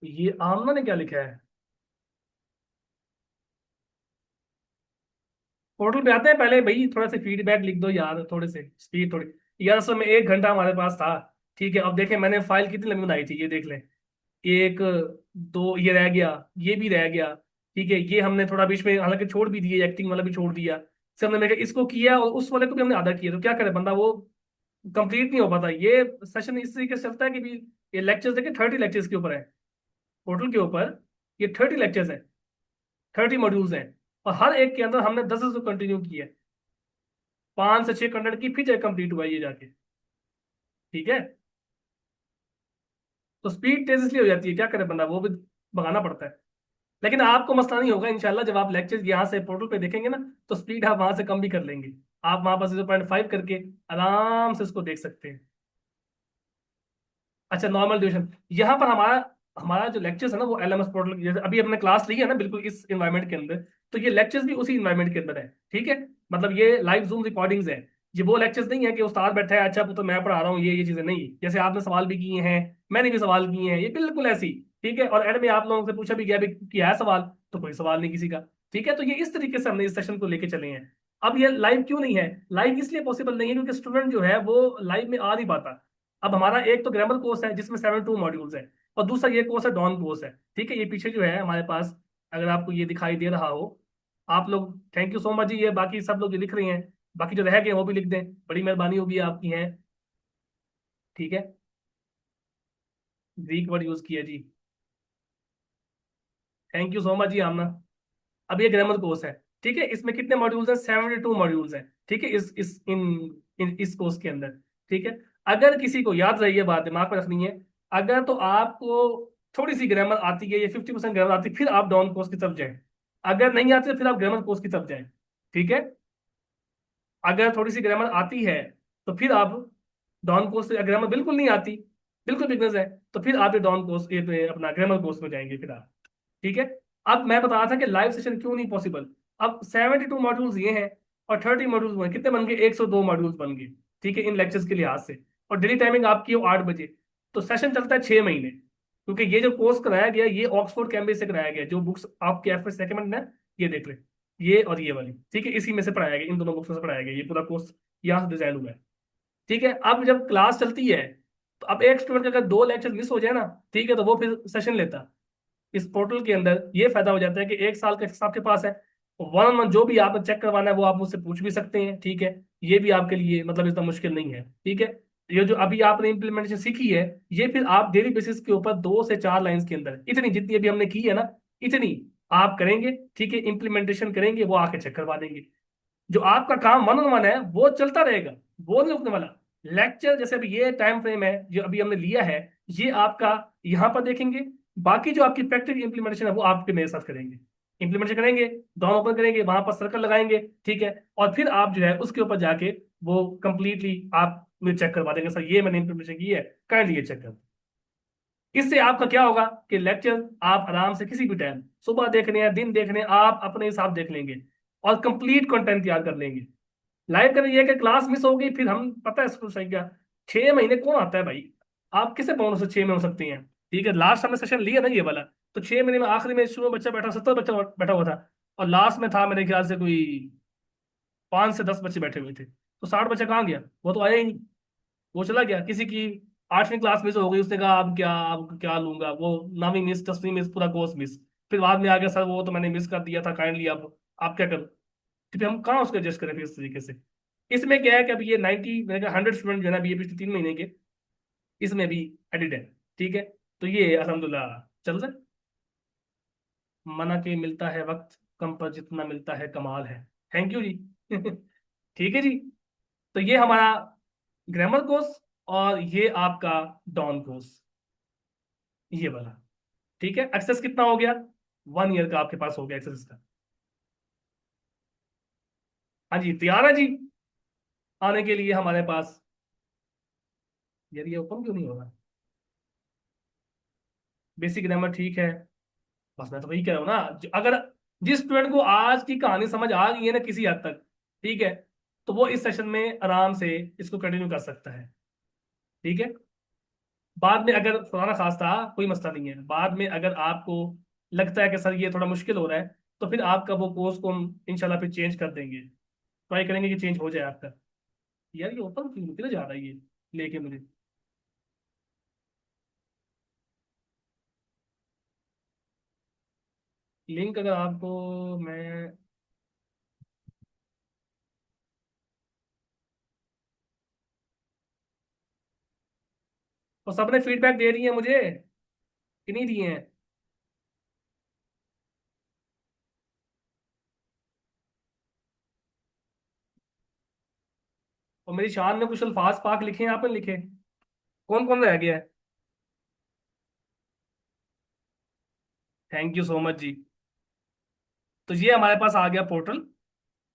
ये आमना ने क्या लिखा है? पोर्टल पे आते हैं पहले भाई, थोड़ा सा फीडबैक लिख दो यार, थोड़े से स्पीड थोड़ी। यार असल में 1 घंटा हमारे पास था। ठीक है, अब देखें मैंने फाइल कितनी लंबी बनाई थी, ये देख लें। एक, दो, ये रह गया, ये भी रह गया। ठीक है, ये हमने थोड़ा बीच में हालांकि छोड़ भी दिए, एक्टिंग वाला भी छोड़ दिया। से हमने मेरे इसको किया और उस वाले को भी हमने आधा किया, तो क्या करे बंदा, वो कंप्लीट नहीं हो पाता। ये सेशन इस तरीके से चलता है कि भी, ये लेक्चर्स देखिए 30 लेक्चर्स के ऊपर है पोर्टल के ऊपर। ये 30 लेक्चर्स है, 30 मॉड्यूल्स हैं, और हर एक के अंदर हमने 10 को कंटिन्यू किया है। 5 से 6 कंटेंट की फिर जाके कंप्लीट हुआ है ये जाके। ठीक है, तो स्पीड तेज इसलिए हो जाती है, क्या करे बंदा, वो भी भगाना पड़ता है। लेकिन आपको मसला नहीं होगा इंशाल्लाह, जब आप लेक्चर यहाँ से पोर्टल पे देखेंगे ना, तो स्पीड आप वहां से कम भी कर लेंगे। आप वहां पर 0.5 करके आराम से इसको देख सकते हैं। अच्छा, नॉर्मल ड्यूरेशन यहाँ पर हमारा, हमारा जो लेक्चर्स है ना वो एलएमएस पोर्टल, जैसे अभी हमने क्लास ली है ना बिल्कुल इस इन्वायरमेंट के अंदर, तो ये लेक्चर्स भी उसी इन्वायरमेंट के अंदर है। ठीक है, मतलब ये लाइव जूम रिकॉर्डिंग्स है। ये वो लेक्चर्स नहीं है कि उस्ताद बैठा है, अच्छा तो मैं पढ़ा रहा हूँ, ये चीजें नहीं। जैसे आपने सवाल भी किए हैं, मैंने भी सवाल किए हैं, ये बिल्कुल ऐसी। ठीक है, और एंड में आप लोगों से पूछा भी गया भी किया है सवाल, तो कोई सवाल नहीं किसी का। ठीक है, तो ये इस तरीके से हमने इस सेशन को लेके चले हैं। अब ये लाइव क्यों नहीं है? लाइव इसलिए पॉसिबल नहीं है क्योंकि स्टूडेंट जो है वो लाइव में आ नहीं पाता। अब हमारा एक तो ग्रामर कोर्स है जिसमें 72 मॉड्यूल्स है, और दूसरा ये कोर्स है डॉन कोर्स है। ठीक है, ये पीछे जो है हमारे पास, अगर आपको ये दिखाई दे रहा हो, आप लोग थैंक यू सो मच जी, ये बाकी सब लोग जो लिख रहे हैं, बाकी जो रह गए वो भी लिख दें, बड़ी मेहरबानी होगी आपकी है। ठीक है, ग्रीक वर्ड यूज किया जी, थैंक यू सो मच जी आमना। अब ये ग्रामर कोर्स है। ठीक है, इसमें कितने मॉड्यूल्स हैं? 72 मॉड्यूल्स हैं। ठीक है, इस कोर्स के अंदर। ठीक है, अगर किसी को याद रही, ये बात दिमाग में रखनी है, अगर तो आपको थोड़ी सी ग्रामर आती है या 50% ग्रामर आती है, फिर आप डाउन कोर्स की तरफ जाएं। अगर नहीं आती तो फिर आप ग्रामर कोर्स की तरफ जाएं। ठीक है, अगर थोड़ी सी ग्रामर आती है तो फिर आप डाउन कोर्स से, ग्रामर बिल्कुल नहीं आती, बिल्कुल बिगनर्स है, तो फिर आप ये डाउन कोर्स, ये पे अपना ग्रामर कोर्स में जाएंगे फिर आप। ठीक है, अब मैं बता रहा था कि लाइव सेशन क्यों नहीं पॉसिबल। अब 72 मॉड्यूल्स ये हैं, और 30 मॉड्यूल्स बने, कितने बन गए? 102 मॉड्यूल्स बन गए। ठीक है, इन लेक्चर्स के लिहाज से। और डेली टाइमिंग आपकी हो 8 बजे। तो सेशन चलता है 6 महीने, क्योंकि ये जो कोर्स कराया गया ये ऑक्सफोर्ड कैम्ब्रिज से कराया गया। जो बुक्स आपके एफ एस रिकमेंड है, ये देख ले, ये और ये वाली। ठीक है, इसी में से पढ़ाया गया, इन दोनों बुक्स में से पढ़ाया गया, ये पूरा कोर्स यहाँ से डिजाइन हुआ है। ठीक है, अब जब क्लास चलती है, तो अब एक स्टूडेंट का अगर 2 लेक्चर मिस हो जाए ना, ठीक है, तो वो फिर सेशन लेता। इस पोर्टल के अंदर ये फायदा हो जाता है कि 1 साल का एक्सेस आपके पास है, वन ऑन वन जो भी आपको चेक करवाना है वो आप मुझसे पूछ भी सकते हैं, ठीक है। ये भी आपके लिए मतलब इतना मुश्किल नहीं है, ठीक है। ये जो अभी आपने इम्प्लीमेंटेशन सीखी है, ये फिर आप डेली बेसिस के ऊपर 2 से 4 लाइंस के अंदर इतनी जितनी अभी हमने की है ना, इतनी आप करेंगे, ठीक है। इम्प्लीमेंटेशन करेंगे, वो आके चेक करवा देंगे। जो आपका काम वन ऑन वन है वो चलता रहेगा, वो नहीं रुकने वाला। लेक्चर जैसे अभी ये टाइम फ्रेम है जो अभी हमने लिया है, ये आपका यहाँ पर देखेंगे। बाकी जो आपकी प्रैक्टिकल इंप्लीमेंटेशन है वो आपके मेरे साथ करेंगे। इंप्लीमेंटेशन करेंगे, डॉम ओपन करेंगे, वहां पर सर्कल लगाएंगे, ठीक है। और फिर आप जो है उसके ऊपर जाके वो कंप्लीटली आप मुझे चेक करवा देंगे, सर ये मैंने इंप्लीमेंटेशन की है, काइंडली ये चेक कर। इससे आपका क्या होगा कि लेक्चर आप आराम से किसी भी टाइम, सुबह देखने हैं, दिन देखने हैं, आप अपने हिसाब देख लेंगे और कंप्लीट कंटेंट तैयार कर लेंगे। लाइव करें ये कि क्लास मिस हो गई फिर हम पता है स्कूल सही क्या, 6 महीने कौन आता है भाई। आप किसे बोनस से 6 में हो सकती हैं, ठीक है। लास्ट हमने सेशन लिया ना ये वाला, तो 6 महीने में आखिरी में शुरू में बच्चा बैठा 70 बच्चा बैठा हुआ था, और लास्ट में था मेरे ख्याल से कोई 5 से 10 बच्चे बैठे हुए थे, तो 60 बच्चा कहाँ गया, वो तो आया ही नहीं। वो चला गया, किसी की 8वीं क्लास मिस हो गई, उसने कहा अब क्या लूंगा, वो 9वीं मिस, 10वीं मिस, पूरा कोर्स मिस। फिर बाद में आ गया, सर वो तो मैंने मिस कर दिया था काइंडली, अब आप क्या करूं। तो फिर हम कहाँ उसको एडजस्ट करें फिर इस तरीके से। इसमें क्या है कि अभी ये 90 मैंने कहा 100 स्टूडेंट जो है ना, अभी ये पिछले 3 महीने के इसमें भी एडिट है, ठीक है। तो ये अल्हम्दुलिल्लाह चल रहा है। मना के मिलता है वक्त, कम पर जितना मिलता है कमाल है। थैंक यू जी। ठीक है जी। तो ये हमारा ग्रामर कोर्स, और ये आपका डॉन कोर्स, ये वाला, ठीक है। एक्सेस कितना हो गया, 1 ईयर का आपके पास हो गया एक्सेस का। हाँ जी, तैयार है जी आने के लिए हमारे पास। यार ये ओपन क्यों नहीं हो रहा। बेसिक ग्रामर ठीक है, बस मैं तो वही कह रहा हूँ ना, अगर जिस स्टूडेंट को आज की कहानी समझ आ गई है ना किसी हद तक, ठीक है, तो वो इस सेशन में आराम से इसको कंटिन्यू कर सकता है, ठीक है। बाद में अगर फलाना खास्ता कोई मसला नहीं है, बाद में अगर आपको लगता है कि सर ये थोड़ा मुश्किल हो रहा है, तो फिर आपका वो कोर्स को हम इंशाल्लाह फिर चेंज कर देंगे, ट्राई करेंगे कि चेंज हो जाए आपका। यार ये ओपन क्यों किधर जा रहा है ये लेके मुझे। लिंक अगर आपको मैं, तो सबने फीडबैक दे दिए मुझे कि नहीं दिए हैं। और मेरी शान में कुछ अल्फाज पाक लिखे हैं, आपने लिखे, कौन कौन रह गया है। थैंक यू सो मच जी। तो ये हमारे पास आ गया पोर्टल,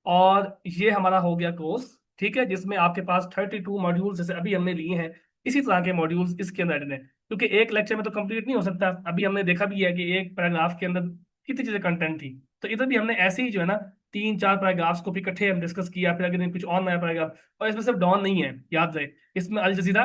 और ये हमारा हो गया कोर्स, ठीक है, जिसमें आपके पास 32 मॉड्यूल्स जैसे अभी हमने लिए हैं, इसी तरह के मॉड्यूल्स इसके अंदर ऐड हैं, क्योंकि एक लेक्चर में तो कंप्लीट नहीं हो सकता। अभी हमने देखा भी है कि एक पैराग्राफ के अंदर कितनी चीजें कंटेंट थी, तो इधर भी हमने ऐसे ही जो है ना 3 4 पैराग्राफ्स को भी इकट्ठे हम डिस्कस किया, फिर अगर कुछ और नया पैराग्राफ। और इसमें सिर्फ डॉन नहीं है, याद रहे, इसमें अल जजीरा,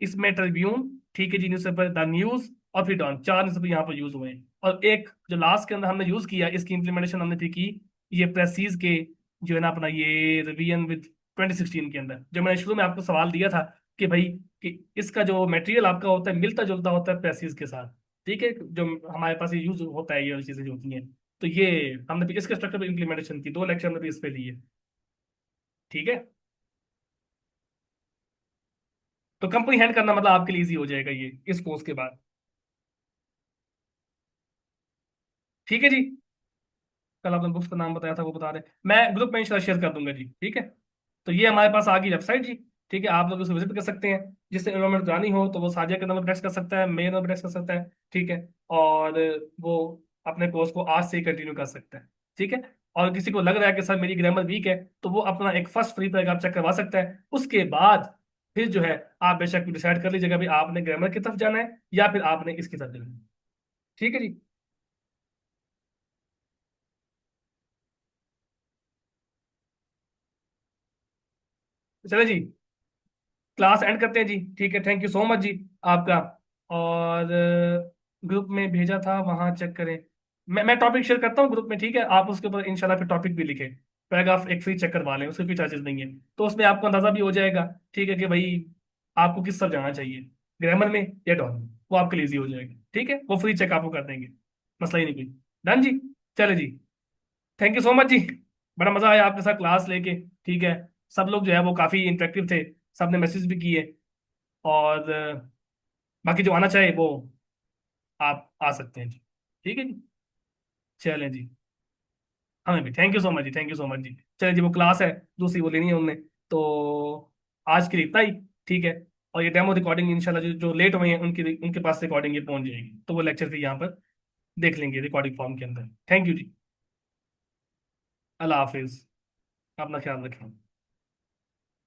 इसमें ट्रिब्यून, ठीक है जी, न्यूज़पेपर द न्यूज, और फिर डॉन, 4 न्यूज़पेपर यहाँ पर यूज हुए हैं। और एक जो लास्ट के अंदर हमने यूज किया, इसकी इंप्लीमेंटेशन हमने थी की, ये प्रेसीज के जो है ना अपना ये रिवीजन विद 2016 के अंदर, जो मैंने शुरू में आपको सवाल दिया था कि भाई कि इसका जो मटेरियल आपका होता है मिलता जुलता होता है प्रेसीज के साथ, ठीक है, जो हमारे पास ये यूज होता है, ये वाली चीजें जो होती हैं। तो ये हमने भी इसके स्ट्रक्चर पर इंप्लीमेंटेशन की, 2 लेक्चर हमने भी इस पे लिए, ठीक है। तो कंप्रीहेंड करना मतलब आपके लिए इजी हो जाएगा ये इस कोर्स के बाद, ठीक है जी। कल आपने बुक्स का नाम बताया था वो बता दें, मैं ग्रुप में इंशाल्लाह शेयर कर दूंगा जी, ठीक है। तो ये हमारे पास आ गई वेबसाइट जी, ठीक है। आप लोग उसे विजिट कर सकते हैं, जिससे एनरोलमेंट करानी हो तो वो साजिया के नंबर प्रेस कर सकता है, मेरे नंबर प्रेस कर सकता है, ठीक है। और वो अपने कोर्स को आज से ही कंटिन्यू कर सकता है, ठीक है। और किसी को लग रहा है कि सर मेरी ग्रामर वीक है, तो वो अपना एक फर्स्ट फ्री पैराग्राफ चेक करवा सकता है, उसके बाद फिर जो है आप बेशक डिसाइड कर लीजिएगा भाई आपने ग्रामर की तरफ जाना है या फिर आपने इसकी तरफ जाना है, ठीक है जी। चले जी, क्लास एंड करते हैं जी, ठीक है। Thank you so much ji आपका। और ग्रुप में भेजा था, वहां चेक करें। मैं टॉपिक शेयर करता हूँ ग्रुप में, ठीक है। आप उसके ऊपर इंशाल्लाह फिर टॉपिक भी लिखें, पैराग्राफ एक फ्री चेक करवा लें, उसके कोई चार्जेस नहीं है। तो उसमें आपको अंदाजा भी हो जाएगा, ठीक है, कि भाई आपको किस तरफ जाना चाहिए, ग्रामर में या डॉन में, वो आपके लिए ईजी हो जाएगा, ठीक है। वो फ्री चेक आपको कर देंगे, मसला ही नहीं कोई। डन जी, चले जी। थैंक यू सो मच जी। बड़ा मजा आया आपके साथ क्लास लेके। ठीक है। सब लोग जो है वो काफी इंटरेक्टिव थे। सबने मैसेज भी किए। और बाकी जो आना चाहे वो आप आ सकते हैं जी। ठीक है जी। चलें जी। हमें भी थैंक यू सो मच जी, थैंक यू सो मच जी। चलिए जी, वो क्लास है दूसरी वो लेनी है उनने। तो आज के लिए इतना ही। ठीक है। और ये डेमो रिकॉर्डिंग इंशाल्लाह जो लेट हुए हैं उनके उनके पास रिकॉर्डिंग ये पहुंच जाएगी, तो वो लेक्चर फिर यहाँ पर देख लेंगे रिकॉर्डिंग फॉर्म के अंदर। थैंक यू जी। अल्लाह हाफिज। अपना ख्याल रखें।